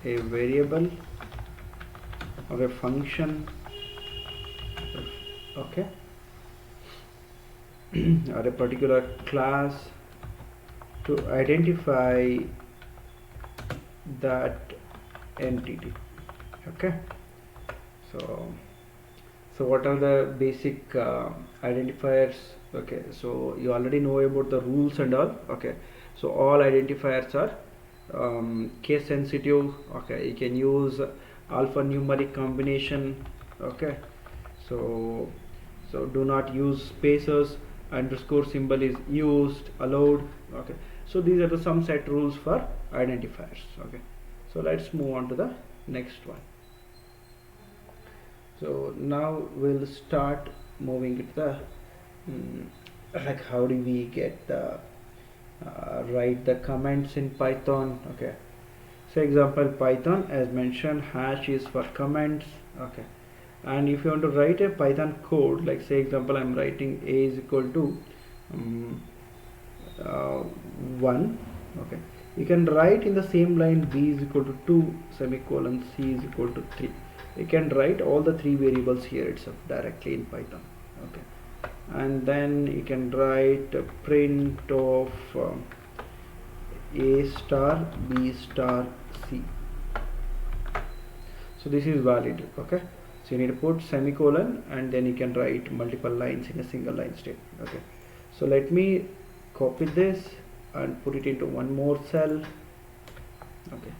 a variable or a function, okay, or a particular class to identify that entity. Okay, so what are the basic identifiers? Okay, so you already know about the rules and all. Okay, so all identifiers are case sensitive. Okay, you can use alphanumeric combination. Okay, so do not use spaces, underscore symbol is used, allowed. Okay, so these are the some set rules for identifiers. Okay, so let's move on to the next one. So now we'll start moving to the like how do we get the write the comments in Python. Okay, say example Python, as mentioned, hash is for comments. Okay, and if you want to write a Python code, like say example I'm writing a is equal to 1. Okay, you can write in the same line b is equal to 2 semicolon, c is equal to 3. You can write all the 3 variables here itself directly in Python. Okay, and then you can write a print of a star, b star, c. So this is valid. Okay, so you need to put semicolon and then you can write multiple lines in a single line statement. Okay, so let me copy this and put it into one more cell. Okay,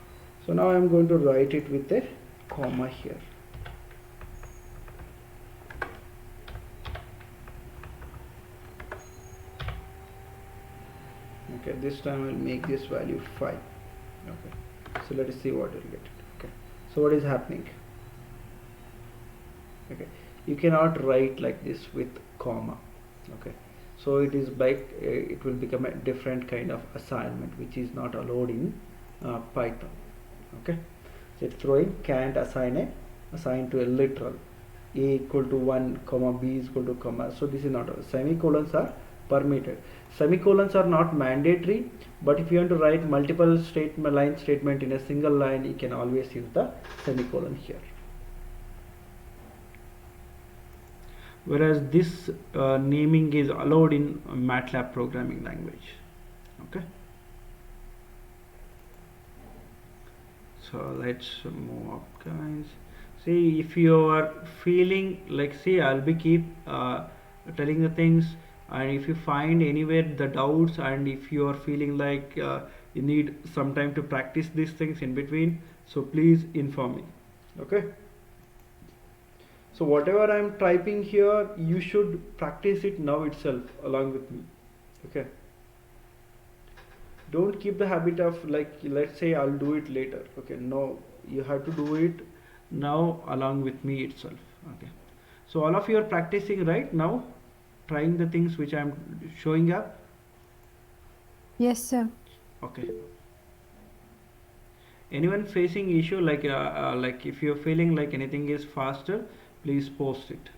so now I'm going to write it with a comma here. Okay, this time I'll make this value 5. Okay, so let us see what we'll get. Okay, so what is happening? Okay, you cannot write like this with comma. Okay, so it is like it will become a different kind of assignment which is not allowed in Python. Okay, so it's throwing can't assign to a literal a equal to 1 comma b is equal to comma. So this is not semicolons are permitted. Semicolons are not mandatory, but if you want to write multiple line statement in a single line, you can always use the semicolon here. Whereas this naming is allowed in MATLAB programming language. Okay, so let's move up, guys. See, if you are feeling like, see, I'll be keep telling the things, and if you find anywhere the doubts, and if you are feeling like you need some time to practice these things in between, so please inform me. Okay, so whatever I'm typing here, you should practice it now itself along with me. Okay, don't keep the habit of like, let's say I'll do it later. Okay, no, you have to do it now along with me itself. Okay, so all of you are practicing right now, trying the things which I'm showing up. Yes, sir. Okay, anyone facing issue like if you're feeling like anything is faster, please post it.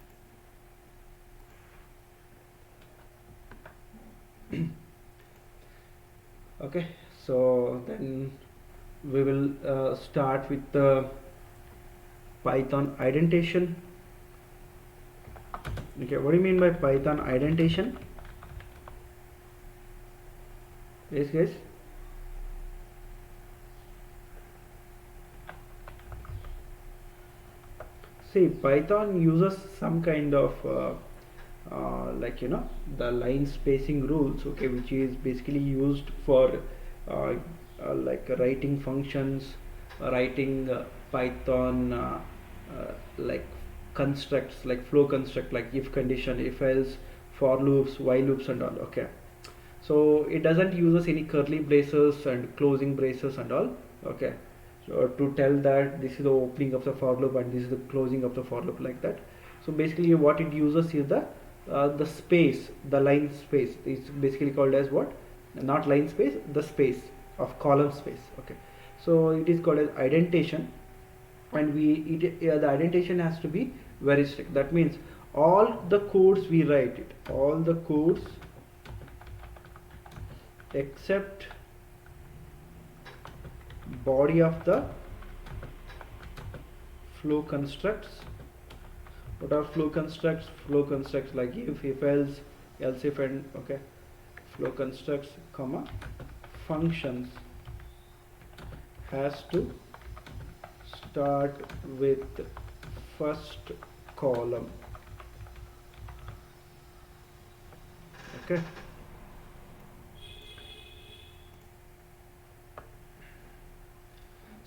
Okay, so then we will start with the Python identitation. Okay, what do you mean by Python identitation? Yes, guys. See, Python uses some kind of like, you know, the line spacing rules. Okay, which is basically used for like writing functions, writing Python like constructs, like flow construct, like if condition, if else, for loops, while loops and all. Okay, so it doesn't use any curly braces and closing braces and all. Okay, so to tell that this is the opening of the for loop and this is the closing of the for loop, like that. So basically what it uses is the space, the line space is basically called as what? Not line space, the space of column space. Okay, so it is called as indentation, and the indentation has to be very strict. That means all the codes we write it, all the codes except body of the flow constructs. What are flow constructs? Flow constructs like if else, else if, and okay, flow constructs comma functions has to start with first column. Okay,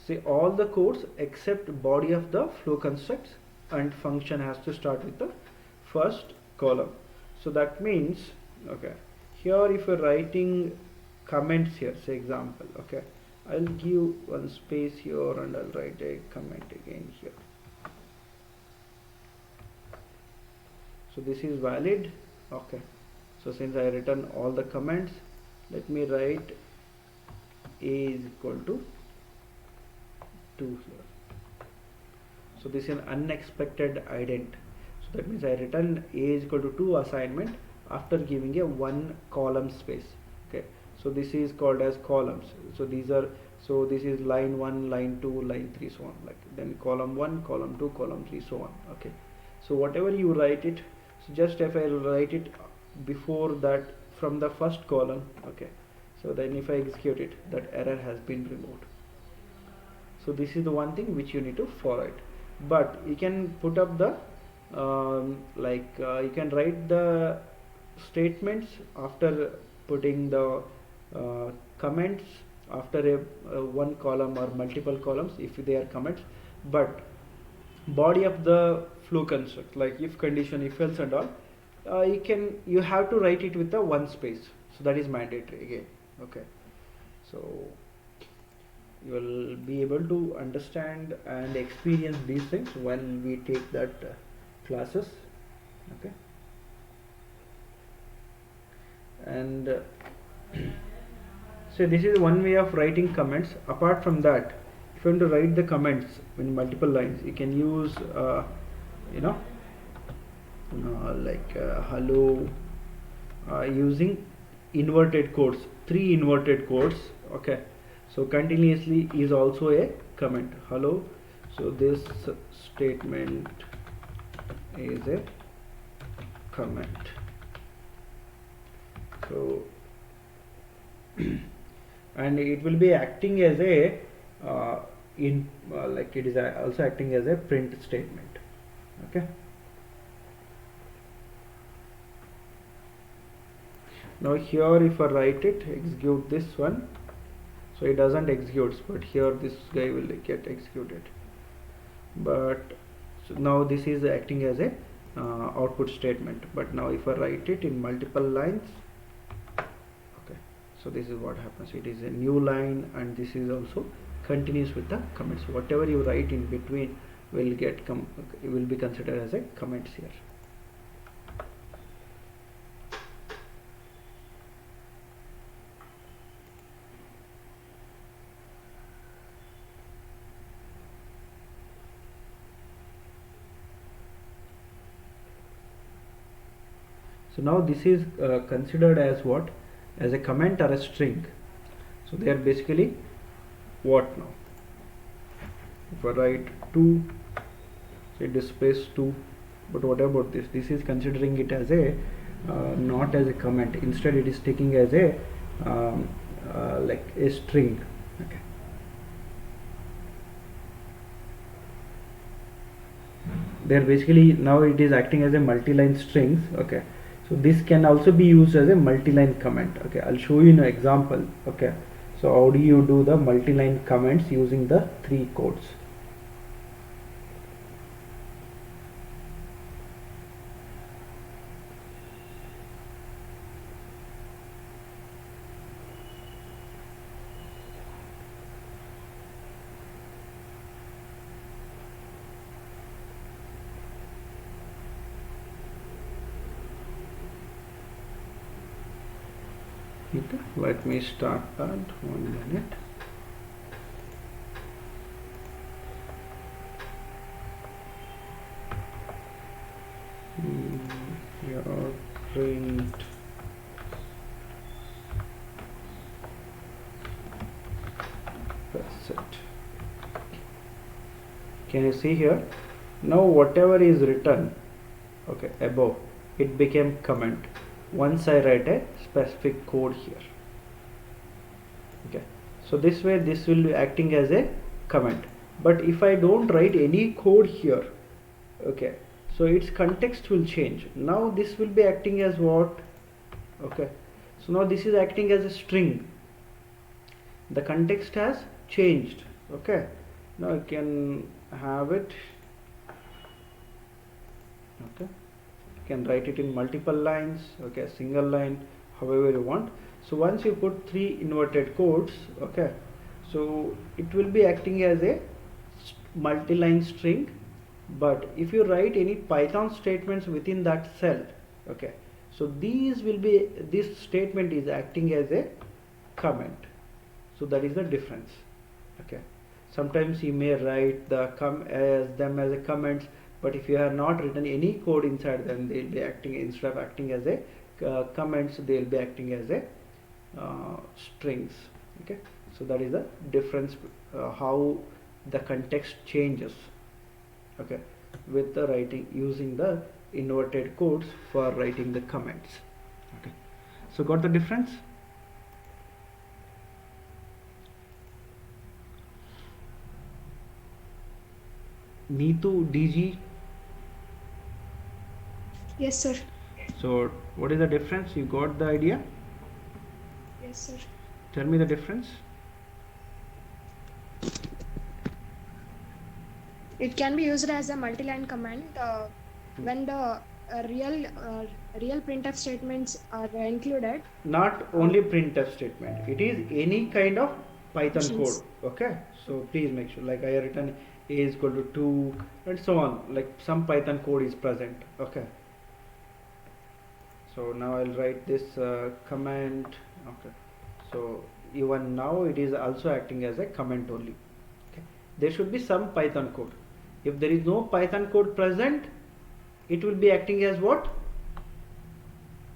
see, all the codes except body of the flow constructs and function has to start with the first column. So that means, okay, here if you're writing comments here, say example, okay, I'll give one space here and I'll write a comment again here. So this is valid. Okay, so since I written all the comments, let me write a is equal to 2 here. So this is an unexpected ident. So that means I return a is equal to 2 assignment after giving a 1 column space. Okay, so this is called as columns. So these are, so this is line 1, line 2, line 3, so on, like then column 1, column 2, column 3, so on. Okay, so whatever you write it, so just if I write it before that from the first column, okay, so then if I execute it, that error has been removed. So this is the one thing which you need to follow it. But you can put up the you can write the statements after putting the comments after a one column or multiple columns if they are comments, but body of the flow construct like if condition, if else and all, you have to write it with the one space, so that is mandatory again. Okay, so you will be able to understand and experience these things when we take that classes. Okay, and so this is one way of writing comments. Apart from that, if you want to write the comments in multiple lines, you can use hello using inverted quotes, 3 inverted quotes. Okay, so continuously is also a comment, hello. So this statement is a comment. So and it will be acting as a like it is also acting as a print statement. Okay, now here if I write it, execute this one, so it doesn't execute, but here this guy will get executed. But so now this is acting as a output statement, but now if I write it in multiple lines, okay, so this is what happens. It is a new line, and this is also continues with the comments. Whatever you write in between will will be considered as a comments here. So now this is considered as what? As a comment or a string. So they are basically what now? If I write 2, so it displays 2, but what about this? This is considering it as a not as a comment. Instead, it is taking as a like a string. Okay. They are basically, now it is acting as a multi-line strings. Okay. So this can also be used as a multi-line comment. Okay, I'll show you an example. Okay, so how do you do the multi-line comments using the 3 codes? Okay, let me start that 1 minute. Your print that's it. Can you see here? Now whatever is written, okay, above, it became comment once I write a specific code here. Okay, so this way this will be acting as a comment. But if I don't write any code here, okay, so its context will change. Now this will be acting as what? Okay, so now this is acting as a string. The context has changed. Okay, now I can have it. Okay, can write it in multiple lines, okay, single line, however you want. So once you put 3 inverted quotes, okay, so it will be acting as a multi-line string. But if you write any Python statements within that cell, okay, so these will be, this statement is acting as a comment. So that is the difference. Okay, Sometimes you may write them as a comments, but if you have not written any code inside them, they'll be acting, instead of acting as a comments, they'll be acting as a strings. Okay, so that is the difference, how the context changes, okay, with the writing using the inverted codes for writing the comments. Okay, so got the difference? Neetu, DG. Yes, sir. So what is the difference? You got the idea? Yes, sir. Tell me the difference. It can be used as a multi-line command when the real printf statements are included. Not only printf statement, it is any kind of Python code. Okay, so please make sure, like I have written a is equal to 2 and so on, like some Python code is present. Okay, so now I'll write this comment. Okay, so even now it is also acting as a comment only. Okay, there should be some Python code. If there is no Python code present, it will be acting as what?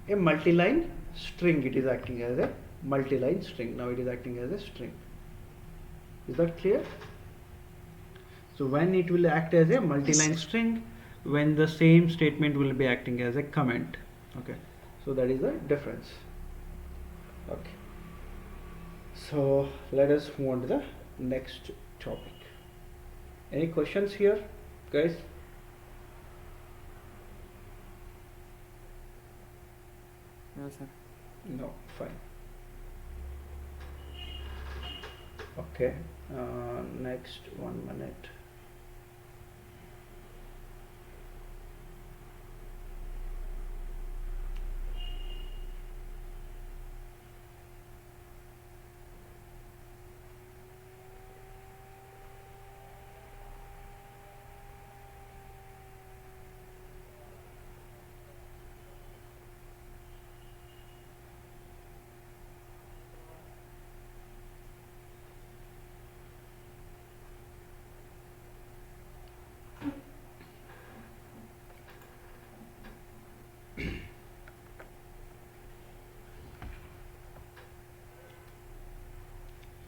A multi-line string. It is acting as a multi-line string. Now it is acting as a string. Is that clear? So when it will act as a multi-line string, when the same statement will be acting as a comment. Okay, so that is the difference. Okay, so let us move on to the next topic. Any questions here, guys? No, sir. No, fine. Okay, next 1 minute.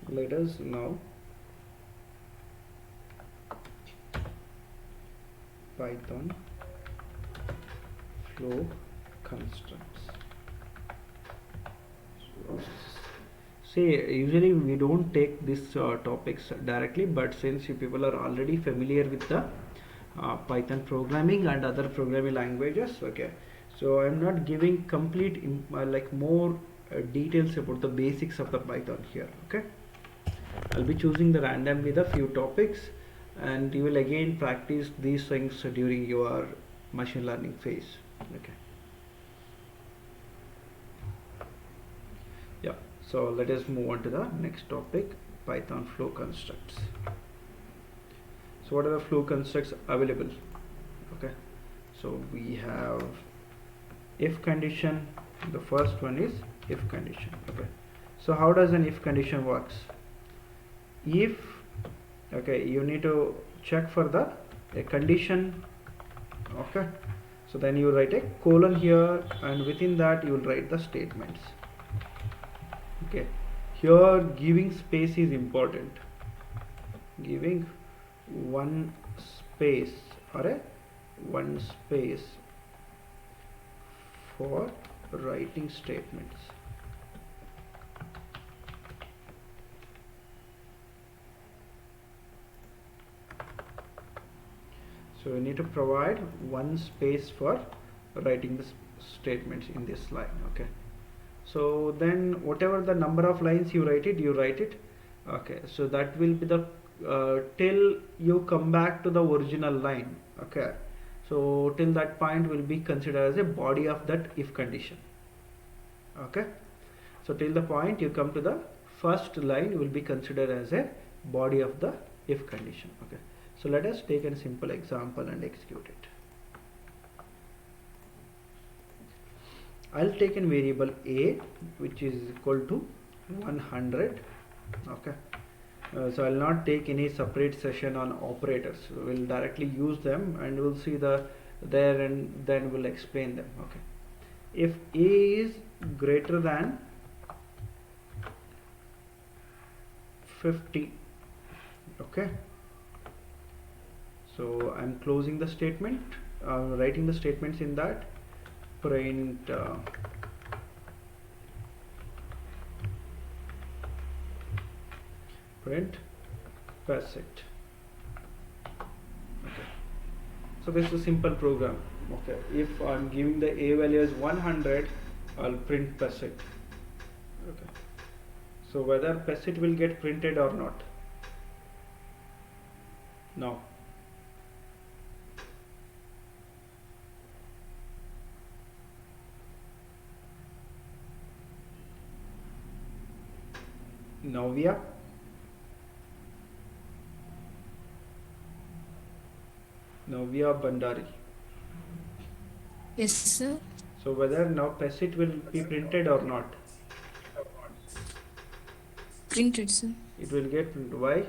Let us now Python flow constructs. See, usually we don't take these topics directly, but since you people are already familiar with the Python programming and other programming languages, okay, so I'm not giving complete like more details about the basics of the Python here. Okay, I'll be choosing the randomly the few topics, and you will again practice these things during your machine learning phase. Okay, yeah, so let us move on to the next topic, Python flow constructs. So what are the flow constructs available? Okay, so we have if condition. The first one is if condition. Okay, so how does an if condition works? If, okay, you need to check for the a condition. Okay, so then you write a colon here, and within that you will write the statements. Okay, here giving space is important. Giving one space or a one space for writing statements. So we need to provide one space for writing the statements in this line. Okay, so then whatever the number of lines you write it. Okay, so that will be the till you come back to the original line. Okay, so till that point will be considered as a body of that if condition. Okay, so till the point you come to the first line will be considered as a body of the if condition. Okay, so let us take a simple example and execute it. I'll take a variable a which is equal to 100. Okay, So I'll not take any separate session on operators. We'll directly use them and we'll see the there and then we'll explain them. Okay. If A is greater than 50, okay, so I'm closing the statement, writing the statements in that print print facet. Okay, so this is a simple program. Okay, if I'm giving the A value as 100, I'll print facet. Okay, so whether facet will get printed or not. No. Navya. Navya Bandari. Yes, sir. So whether now facet will be printed or not. Printed, sir. It will get printed. Why?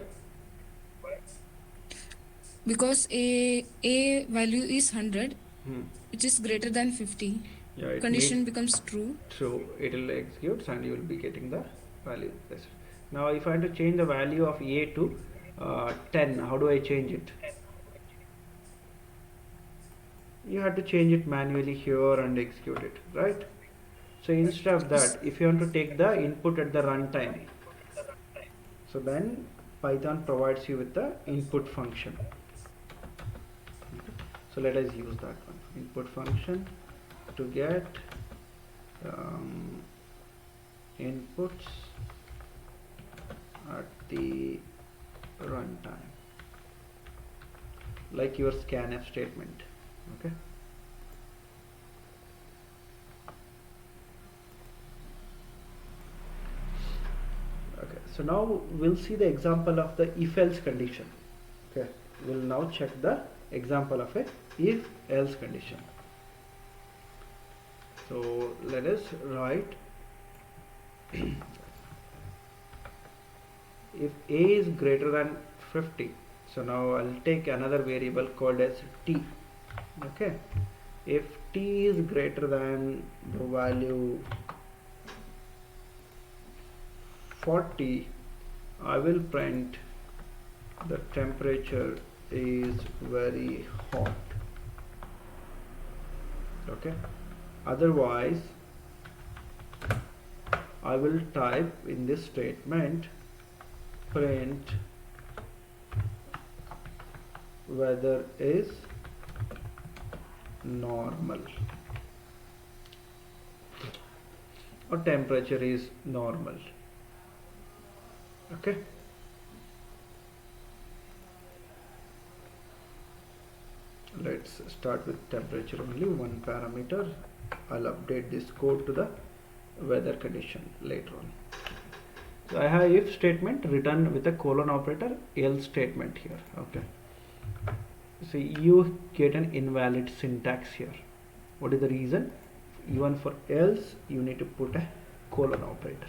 Because a value is 100, Hmm. which is greater than 50. Yeah, it Condition becomes true. So it will execute and you will be getting the value. Yes. Now if I want to change the value of A to 10, how do I change it? You have to change it manually here and execute it, right? So instead of that, if you want to take the input at the runtime, so then Python provides you with the input function. So let us use that one, input function, to get inputs at the runtime, like your scanf statement. Okay. Okay, so now we'll see the example of the if-else condition. Okay, we'll now check the example of a if-else condition. So let us write if A is greater than 50. So now I'll take another variable called as t. Okay, if t is greater than the value 40, I will print the temperature is very hot. Okay, otherwise I will type in this statement print weather is normal or temperature is normal. Okay, let's start with temperature only, one parameter. I'll update this code to the weather condition later on. So I have if statement written with a colon operator, else statement here. Okay, so you get an invalid syntax here. What is the reason? Even for else you need to put a colon operator.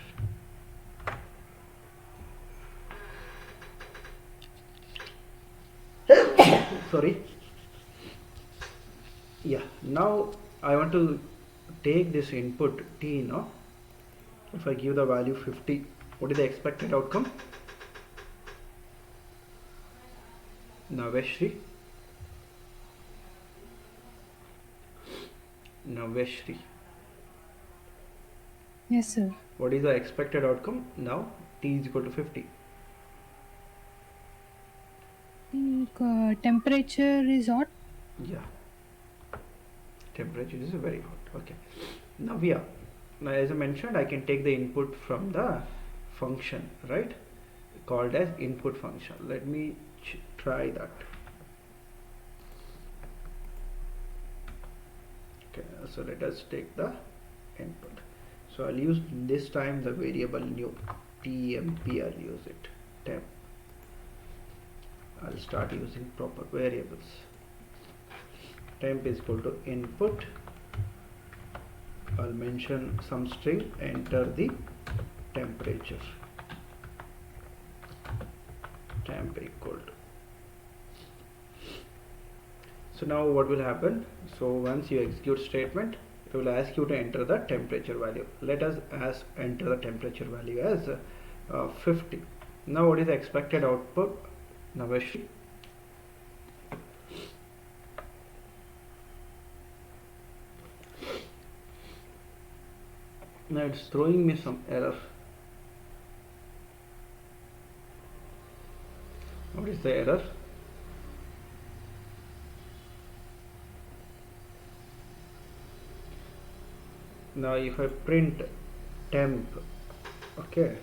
Sorry. Yeah, now I want to take this input t. No, if I give the value 50, what is the expected outcome? Naveshri. Naveshri. Yes, sir. What is the expected outcome? Now t is equal to 50. Temperature is hot. Yeah, temperature is very hot. Okay, now now as I mentioned, I can take the input from the function, right, called as input function. Let me try that. Okay, so let us take the input. So I'll use this time the variable new temp. I'll use it, temp. I'll start using proper variables. Temp is equal to input. I'll mention some string, enter the temperature. temp equal to. So now what will happen? So once you execute statement, it will ask you to enter the temperature value. Let us enter the temperature value as 50. Now what is the expected output? Navashi. Now it's throwing me some error. What is the error? Now if I print temp, okay,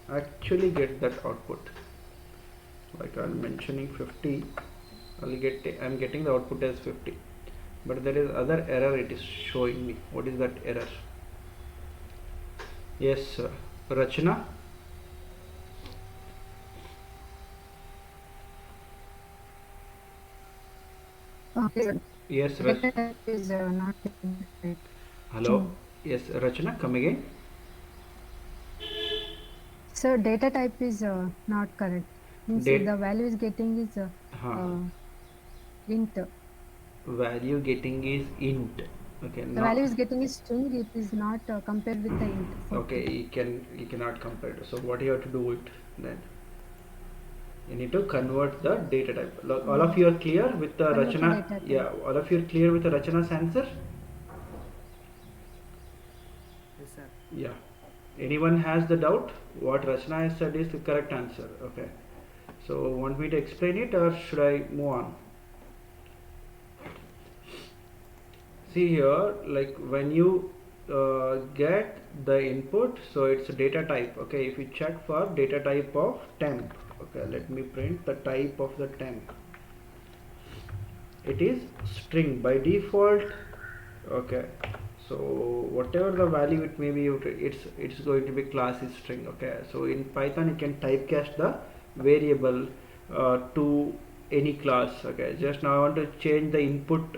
actually get that output. Like I'm mentioning 50, I'm getting the output as 50, but there is other error it is showing me. What is that error? Yes, Rachna. Okay. Yes, Data type is not right. hello. Yes, Rachna, come again. So data type is not correct. Means Dat- the value is getting is int. Value getting is int. Okay, The now value is getting is string. It is not compared with the int. 40. okay, you cannot compare it. So what you have to do it then? You need to convert the data type. All of you are clear with the Convert the Rachana? data type. Yeah, all of you are clear with the Rachana's answer? Yes, sir. Yeah. Anyone has the doubt? What Rachana has said is the correct answer. Okay. So want me to explain it or should I move on? See here, like when you get the input, so it's a data type. Okay, if you check for data type of temp, okay, let me print the type of the temp. It is string by default. Okay, so whatever the value it may be, it's going to be class is string. Okay, so in Python you can typecast the variable to any class. Okay, just now I want to change the input,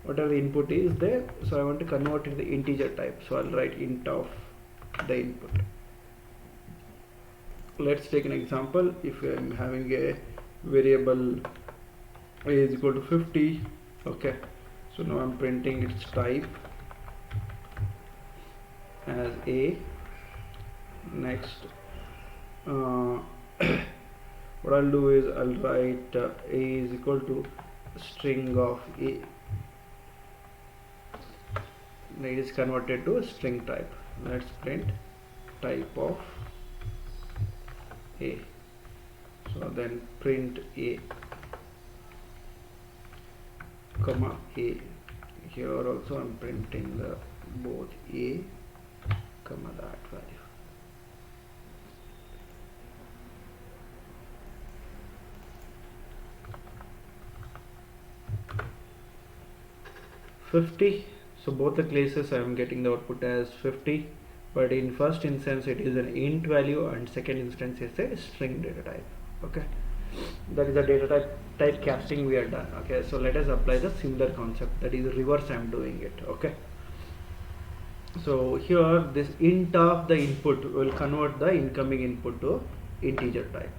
whatever the input is there, so I want to convert it to the integer type, so I'll write int of the input. Let's take an example. If I'm having a variable a is equal to 50, okay, so now I'm printing its type as a. Next what I'll do is I'll write a is equal to string of a. It is converted to a string type. Let's print type of a. So then print a comma a. Here also I'm printing the both a comma that value. $50. So both the cases I am getting the output as 50, but in first instance it is an int value and second instance is a string data type. Okay, that is the data type casting we are done. Okay, so let us apply the similar concept, that is reverse I am doing it. Okay, so here this int of the input will convert the incoming input to integer type.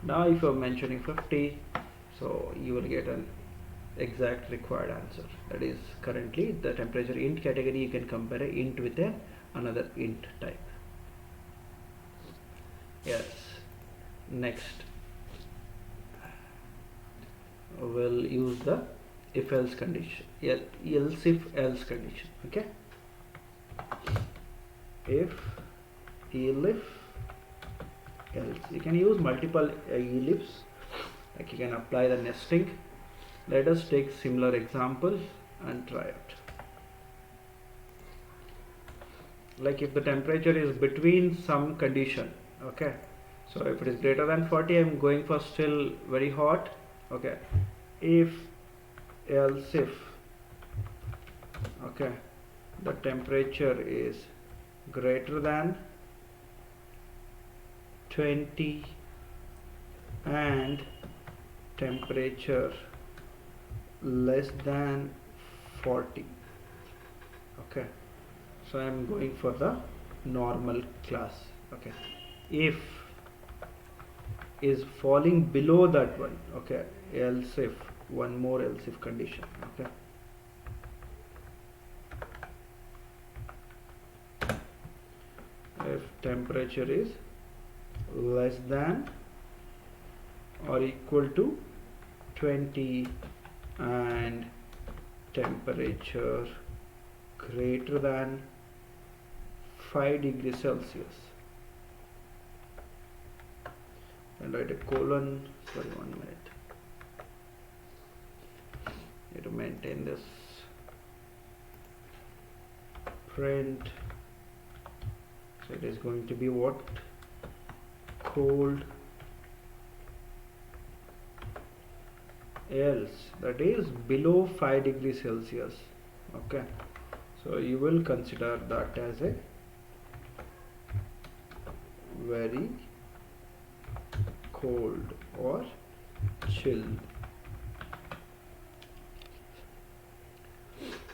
Now if you are mentioning 50, so you will get an exact required answer. That is currently the temperature int category. You can compare a int with another int type. Yes. Next, we'll use the if else condition. Else if else condition. Okay. If elif else. You can use multiple elifs. Like you can apply the nesting. Let us take similar example and try it. Like if the temperature is between some condition, okay, so if it is greater than 40, I'm going for still very hot. Okay, if else if, okay, the temperature is greater than 20 and temperature less than 40. Okay, so I'm going for the normal class. Okay, if is falling below that one, okay, else if, one more else if condition. Okay, if temperature is less than or equal to 20 and temperature greater than 5 degrees Celsius, and write a colon, sorry, 1 minute, need to maintain this, print, so it is going to be what, cold, else, that is below 5 degrees Celsius. Okay, so you will consider that as a very cold or chilled.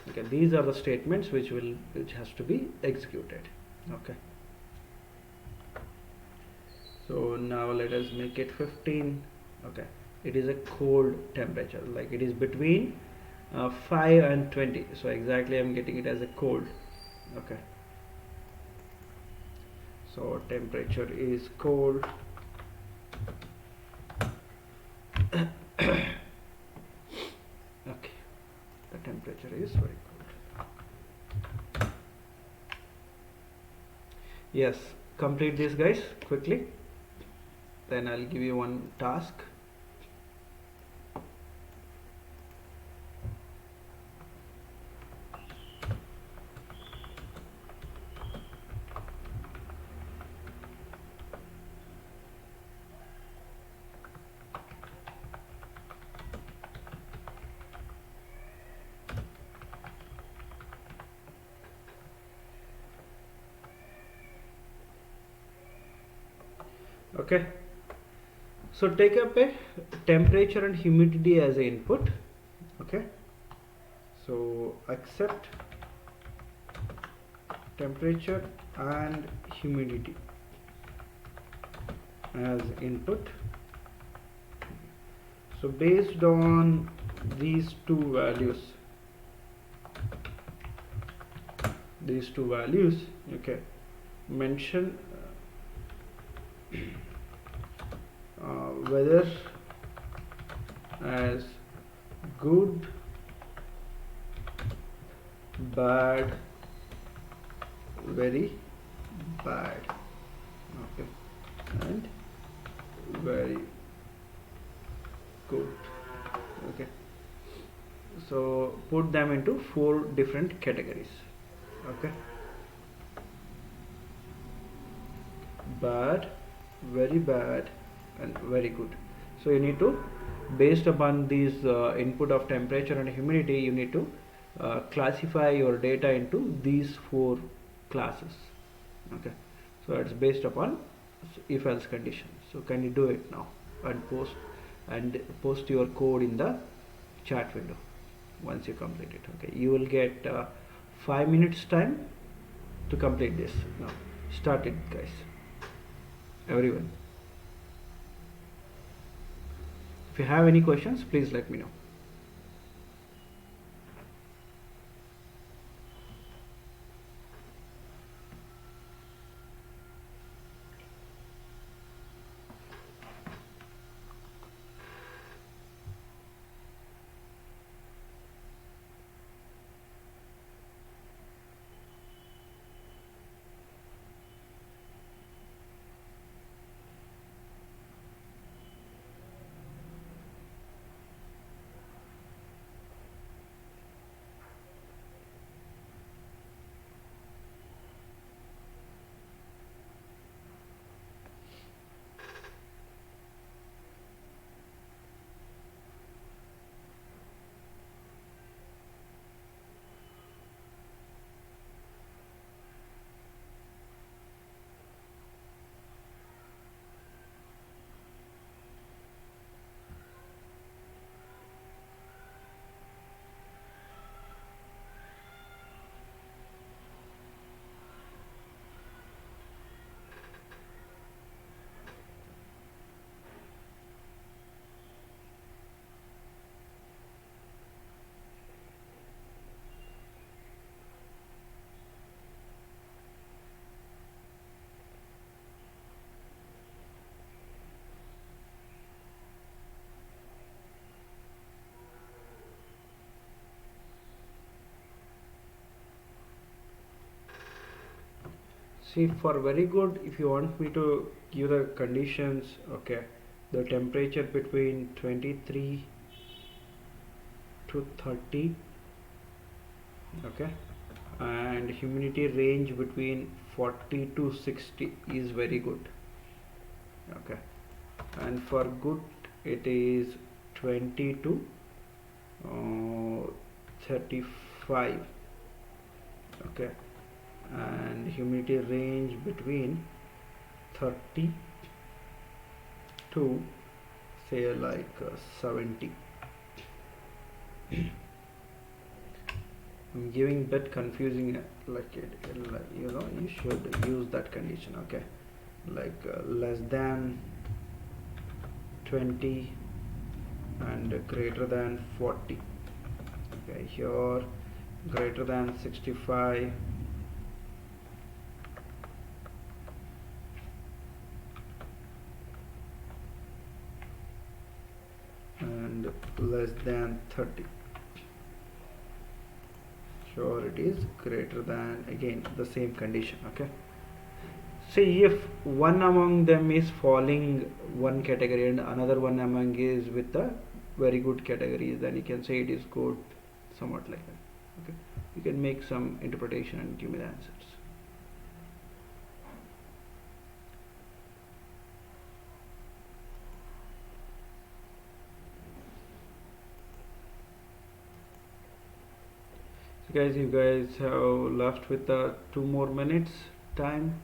Okay, these are the statements which has to be executed. Okay, so now let us make it 15. Okay, it is a cold temperature, like it is between 5 and 20, so exactly I'm getting it as a cold. Okay, so temperature is cold. Okay, the temperature is very cold. Yes, complete this guys quickly, then I'll give you one task. Okay, so take up a temperature and humidity as a input. Okay, so accept temperature and humidity as input. So based on these two values, okay, mention whether as good, bad, very bad, okay, and very good. Okay, so put them into 4 different categories. Okay, bad, very bad, and very good. So you need to, based upon these input of temperature and humidity, you need to classify your data into these 4 classes. Okay, so it's based upon if else condition. So can you do it now and post your code in the chat window once you complete it. Okay, you will get 5 minutes time to complete this. Now start it guys, everyone. If you have any questions, please let me know. See, for very good, if you want me to give the conditions, okay, the temperature between 23 to 30, okay, and humidity range between 40 to 60 is very good, okay, and for good it is 20 to 35, okay, and humidity range between 30 to say like 70. I'm giving bit confusing like it, you know, you should use that condition, okay, like less than 20 and greater than 40, okay, here greater than 65 and less than 30. Sure, it is greater than, again the same condition, okay. See, if one among them is falling one category and another one among is with the very good categories, then you can say it is good, somewhat like that, okay. You can make some interpretation and give me the answers. So guys, you guys have left with 2 more minutes time.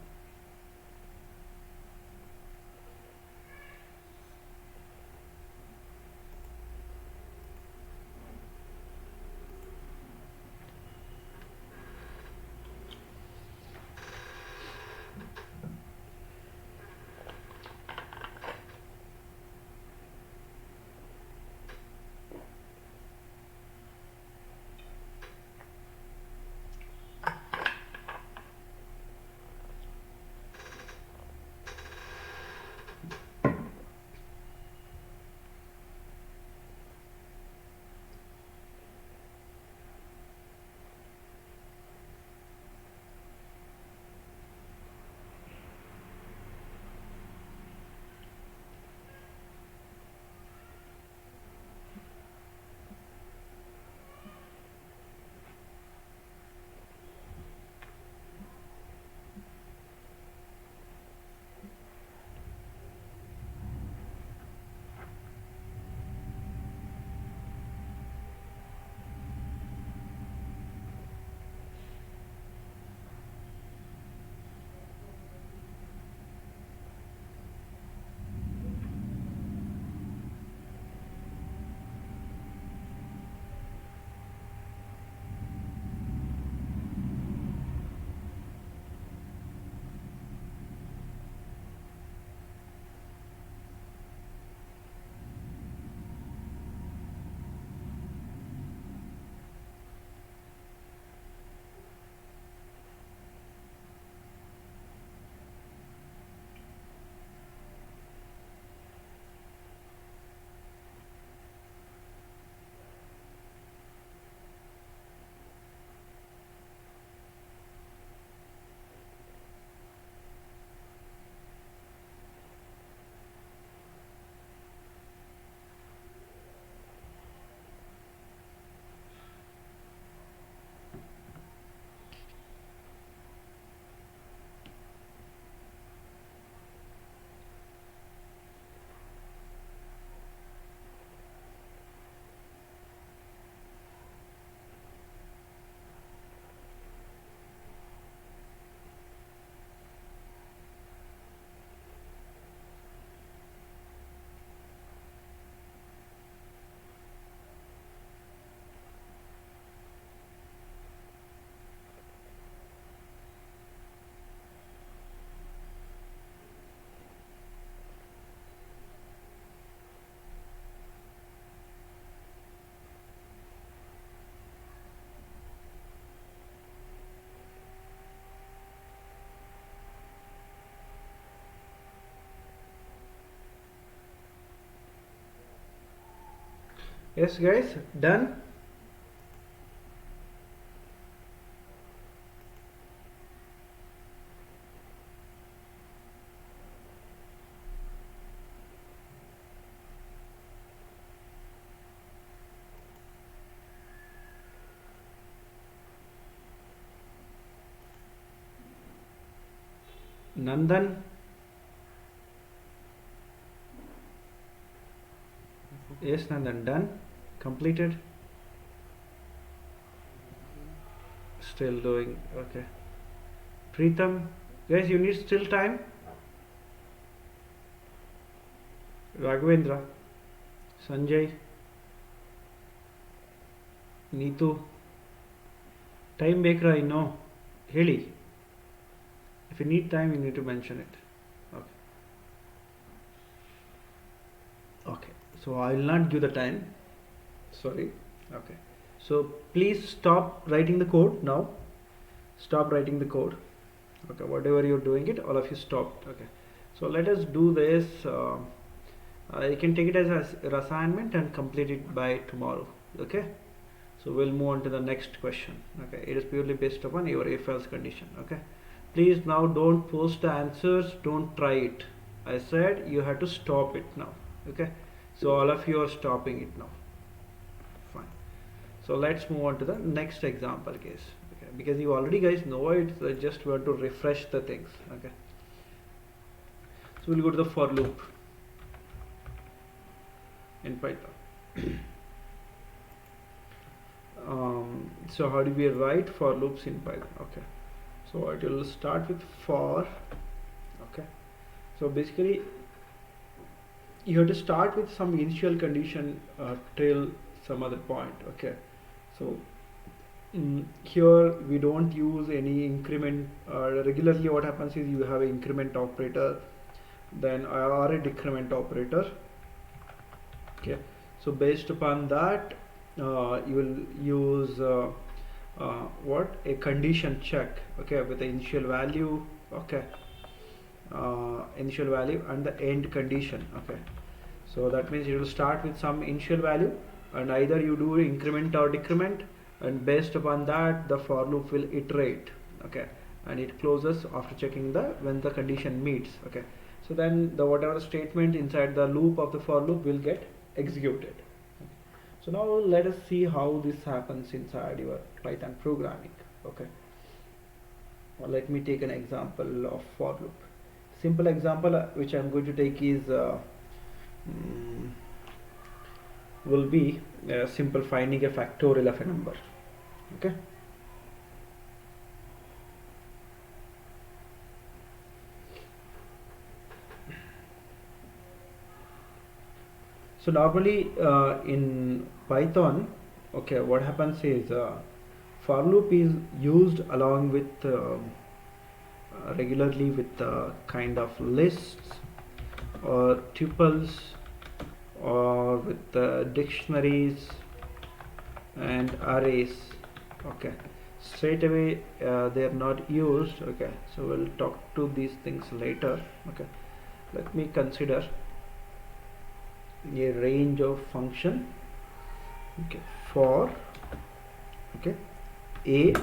Yes guys, done. Nandan, yes Nandan, done, completed, still doing. Okay, Preetham, guys, you need still time. Raghavendra, Sanjay, Neetu, time ಬೇಕಾ ಇನ್ನು ಹೇಳಿ. If you need time, you need to mention it. Okay. Okay. So I will not give the time. Sorry. Okay. So please stop writing the code now. Stop writing the code. Okay. Whatever you're doing it, all of you stopped. Okay. So let us do this. You can take it as an assignment and complete it by tomorrow. Okay. So we'll move on to the next question. Okay. It is purely based upon your if else condition. Okay. Please now don't post the answers, don't try it. I said you have to stop it now. Okay, so all of you are stopping it now. Fine. So let's move on to the next example case. Okay, because you already guys know it, so just want to refresh the things. Okay, so we'll go to the for loop in Python. So how do we write for loops in Python? Okay, so it will start with for. Okay, so basically you have to start with some initial condition till some other point. Okay, so here we don't use any increment. Regularly what happens is you have an increment operator, then or a decrement operator. Okay, so based upon that you will use what a condition check. Okay, with the initial value. Okay, initial value and the end condition. Okay, so that means you will start with some initial value and either you do increment or decrement, and based upon that the for loop will iterate. Okay, and it closes after checking the when the condition meets. Okay, so then the whatever statement inside the loop of the for loop will get executed. So now let us see how this happens inside your Python programming. Okay, well, let me take an example of for loop. Simple example which I am going to take is will be simple finding a factorial of a number. Okay, so normally in Python, okay, what happens is for loop is used along with regularly with kind of lists or tuples or with dictionaries and arrays. Okay, straight away they are not used. Okay, so we'll talk to these things later. Okay, let me consider a range of function. Okay, for okay a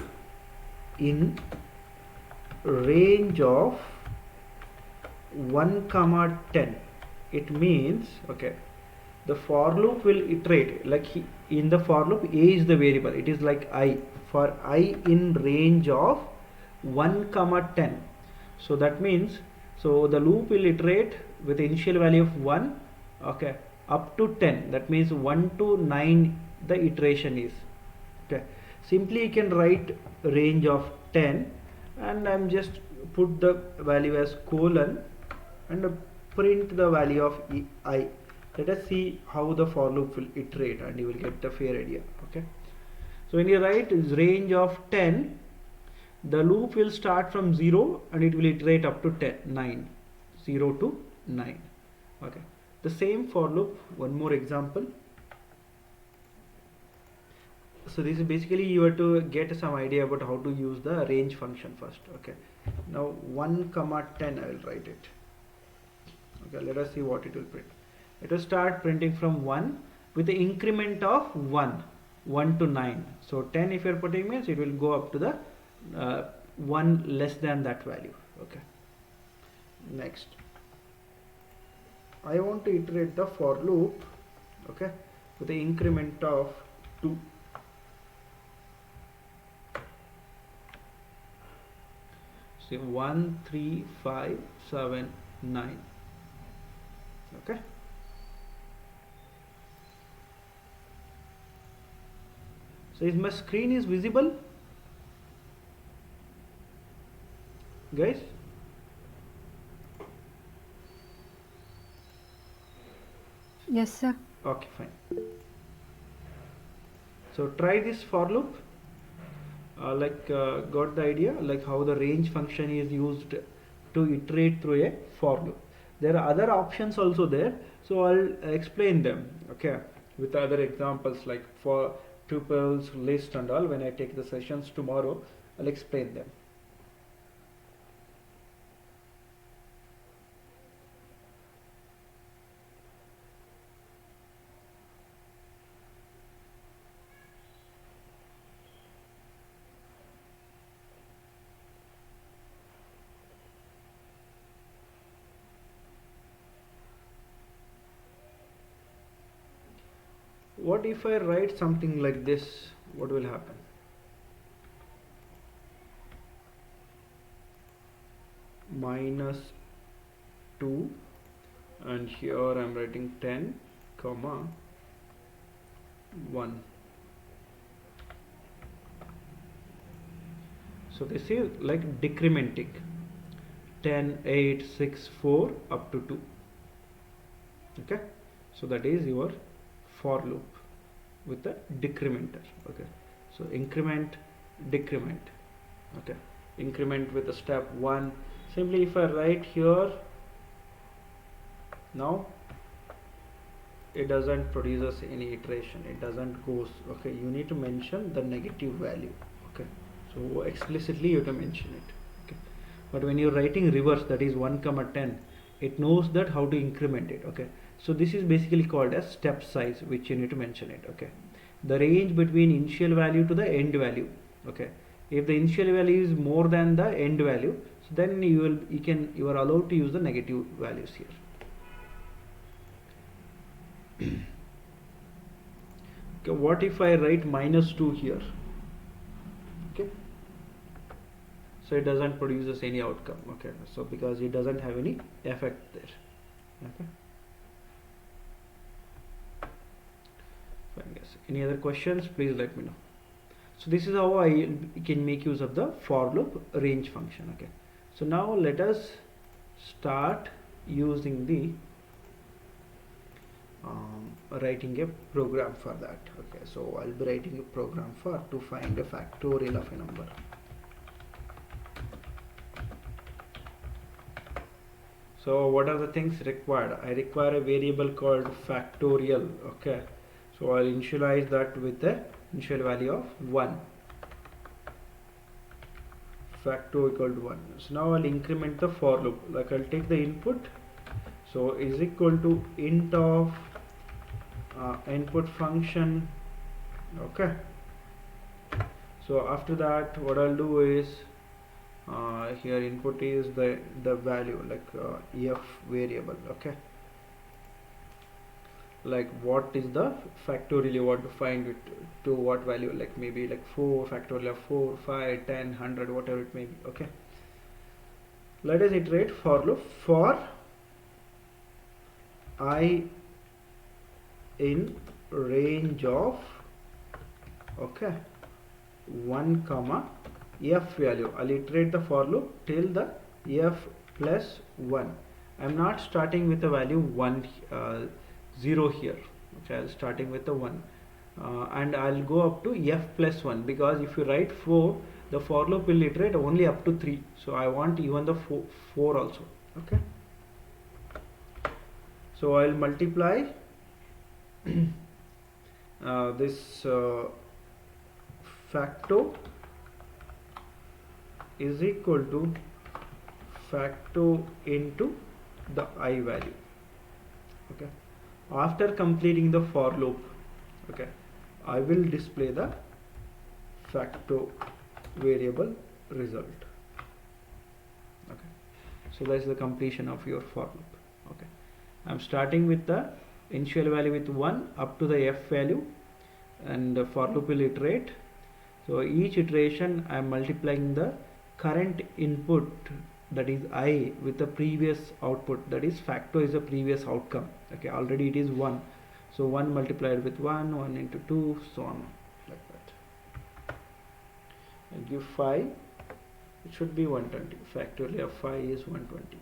in range of 1 comma 10. It means okay the for loop will iterate like in the for loop a is the variable. It is like I for I in range of 1 comma 10. So that means so the loop will iterate with the initial value of 1 okay up to 10. That means 1 to 9 the iteration is. Okay, simply you can write range of 10 and I'm just put the value as colon and print the value of I. Let us see how the for loop will iterate and you will get a fair idea. Okay, so when you write range of 10, the loop will start from 0 and it will iterate up to 9, 0 to 9. Okay, the same for loop, one more example. So this is basically you have to get some idea about how to use the range function first. Okay, now 1 comma 10 I will write it. Okay, let us see what it will print. It will start printing from 1 with the increment of 1 to 9. So 10 if you are putting means it will go up to the 1 less than that value. Okay, next I want to iterate the for loop okay with the increment of 2. So 1 3 5 7 9. Okay. So is my screen is visible, guys? Yes, sir. Okay, fine. So try this for loop. Got the idea, like how the range function is used to iterate through a for loop. There are other options also there, so I'll explain them, okay, with other examples like for tuples, list and all. When I take the sessions tomorrow, I'll explain them. What if I write something like this? What will happen? -2, and here I'm writing 10, comma 1. So this is like decrementing 10, 8, 6, 4 up to 2. Okay, so that is your for loop with the decrementer. Okay, so increment, decrement. Okay, increment with the step 1. Simply if I write here, now it doesn't produces any iteration, it doesn't goes. Okay, you need to mention the negative value. Okay, so explicitly you have to mention it. Okay, but when you're writing reverse, that is 1 comma 10, it knows that how to increment it. Okay, so this is basically called as step size, which you need to mention it. Okay, the range between initial value to the end value. Okay, if the initial value is more than the end value, so then you are allowed to use the negative values here. Okay, what if I write -2 here? Okay, so it doesn't produces any outcome. Okay, so because it doesn't have any effect there. Okay, fine guys. Any other questions? Please let me know. So this is how I can make use of the for loop range function. Okay, so now let us start using the writing a program for that. Okay, so I'll be writing a program to find a factorial of a number. So what are the things required? I require a variable called factorial. Okay, so I'll initialize that with the initial value of 1. Factor equal to 1. So now I'll increment the for loop. Like I'll take the input, so is equal to int of input function. Okay, so after that what I'll do is here input is the value, like f variable. Okay, like what is the factorial you want to find it to what value, like maybe like 4 factorial of 4, 5, 10, 100, whatever it may be. Okay, let us iterate for loop for I in range of, okay, 1 comma f value. I'll iterate the for loop till the f plus 1. I'm not starting with the value 1 0 here. Okay, I'll starting with the 1 and I'll go up to f plus 1, because if you write 4, the for loop will iterate only up to 3, so I want even the 4 also. Okay, so I'll multiply this facto is equal to facto into the I value. Okay, after completing the for loop, okay, I will display the facto variable result. Okay, so that's the completion of your for loop. Okay, I'm starting with the initial value with 1 up to the f value, and the for loop will iterate. So each iteration I am multiplying the current input, that is I, with the previous output, that is factor is the previous outcome. Okay, already it is 1, so 1 multiplied with 1, 1 into 2, so on like that. And give 5, it should be 120. Factorial of 5 is 120.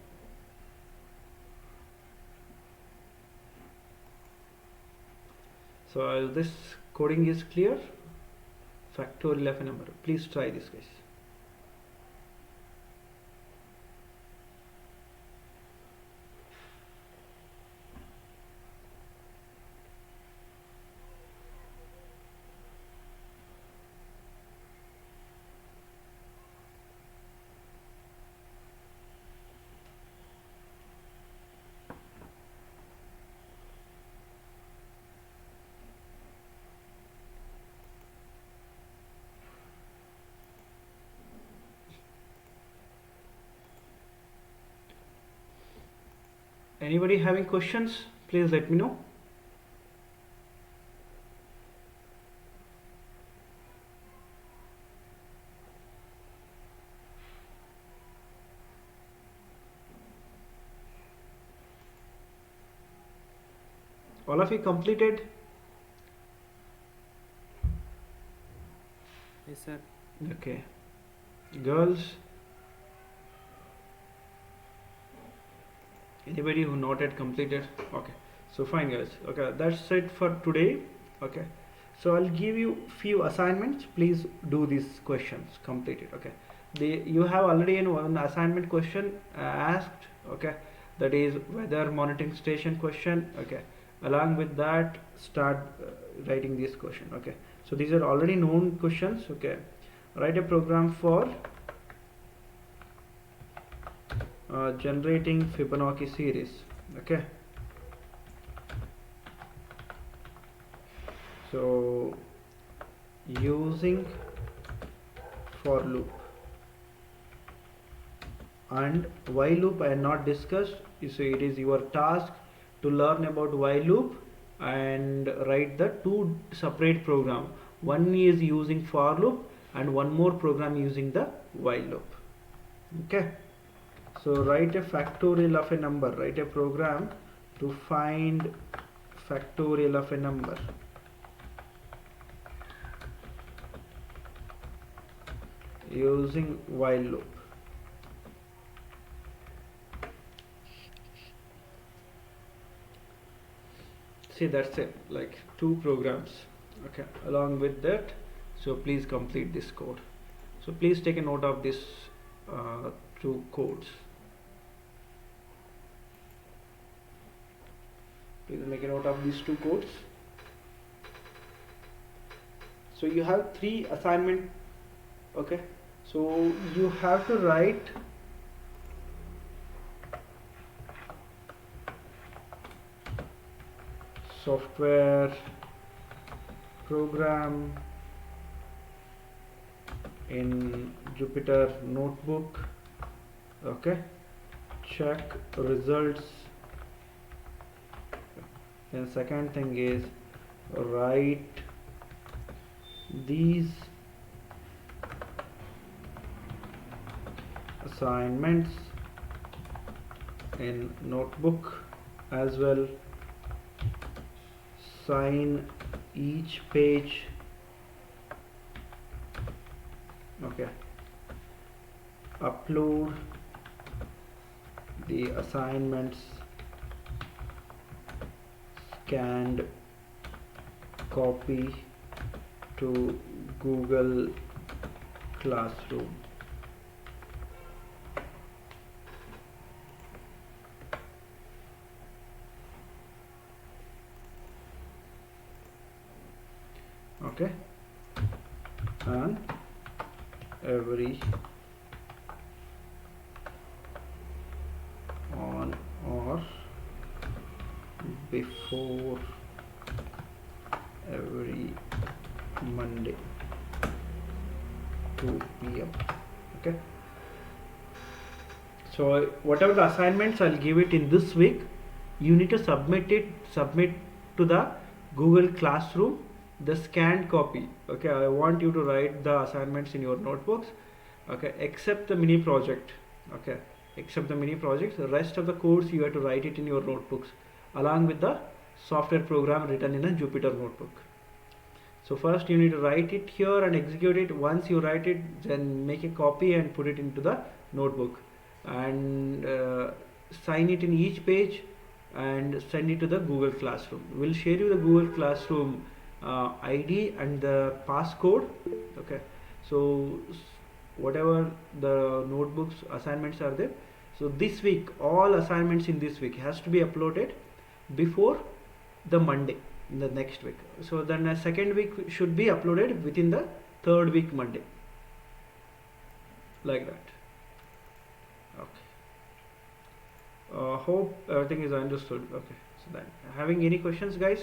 So this coding is clear. Factorial of a number. Please try this, guys. Anybody having questions, please let me know. All of you completed? Yes, sir. Okay. Girls? Anybody who not yet completed? Okay, so fine, guys. Okay, that's it for today. Okay, so I'll give you few assignments. Please do these questions, complete it. Okay, you have already in one assignment question asked. Okay, that is weather monitoring station question. Okay, along with that, start writing this question. Okay, so these are already known questions. Okay, write a program for generating Fibonacci series. Okay, so using for loop and while loop I have not discussed, so it is your task to learn about while loop and write the two separate program. One is using for loop and one more program using the while loop. Okay, so write a factorial of a number, write a program to find factorial of a number. Using while loop. See, that's it, like 2 programs. Okay, along with that, so please complete this code. So please take a note of this 2 codes. Please make a note of these 2 codes. So you have 3 assignment. Okay, so you have to write software program in Jupyter Notebook. Okay, check results. Then second thing is write these assignments in notebook as well. Sign each page. Okay, upload the assignments, scanned copy to Google Classroom. Okay, and every on or before every Monday 2 p.m. Okay, so whatever the assignments I'll give it in this week, you need to submit to the Google Classroom the scanned copy. Okay, I want you to write the assignments in your notebooks okay, except the mini project, okay, except the mini projects. The rest of the codes you have to write it in your notebooks along with the software program written in a Jupyter notebook. So first you need to write it here and execute it. Once you write it, then make a copy and put it into the notebook, and sign it in each page and send it to the Google Classroom. We'll share you the Google Classroom ID and the passcode. Okay, so whatever the notebooks assignments are there, so this week all assignments in this week has to be uploaded before the Monday in the next week. So then the second week should be uploaded within the third week Monday, like that. Okay, hope everything is understood. Okay, so then having any questions, guys?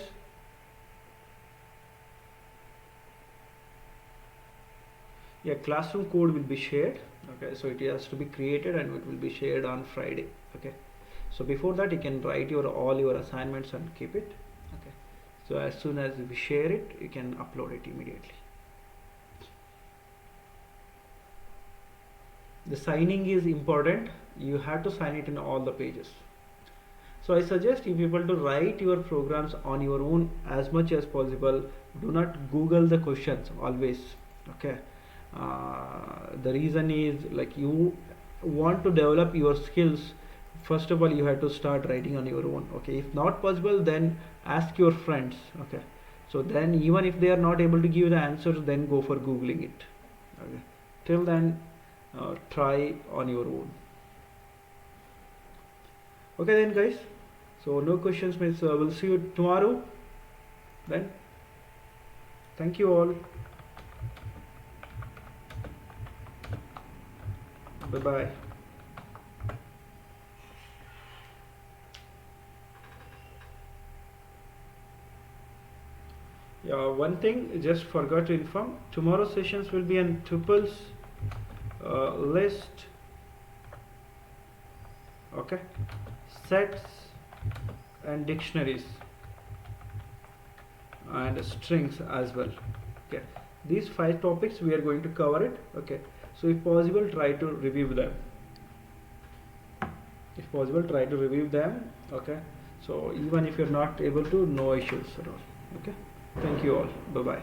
Yeah, classroom code will be shared. Okay, so it has to be created and it will be shared on Friday. Okay, so before that you can write your all your assignments and keep it. Okay, so as soon as we share it, you can upload it immediately. The signing is important. You have to sign it in all the pages. So I suggest you people to write your programs on your own as much as possible. Do not Google the questions always. Okay, the reason is, like, you want to develop your skills. First of all, you have to start writing on your own. Okay, if not possible, then ask your friends. Okay, so then even if they are not able to give the answers, then go for Googling it. Okay, till then try on your own. Okay then, guys, so no questions means we'll see you tomorrow then. Thank you all. Bye bye. Yeah, one thing just forgot to inform, tomorrow's sessions will be on tuples, list, okay, sets and dictionaries and strings as well. Okay, these 5 topics we are going to cover it. Okay, so if possible try to review them. If possible try to review them. Okay, so even if you're not able to, no issues at all. Okay, thank you all. Bye bye.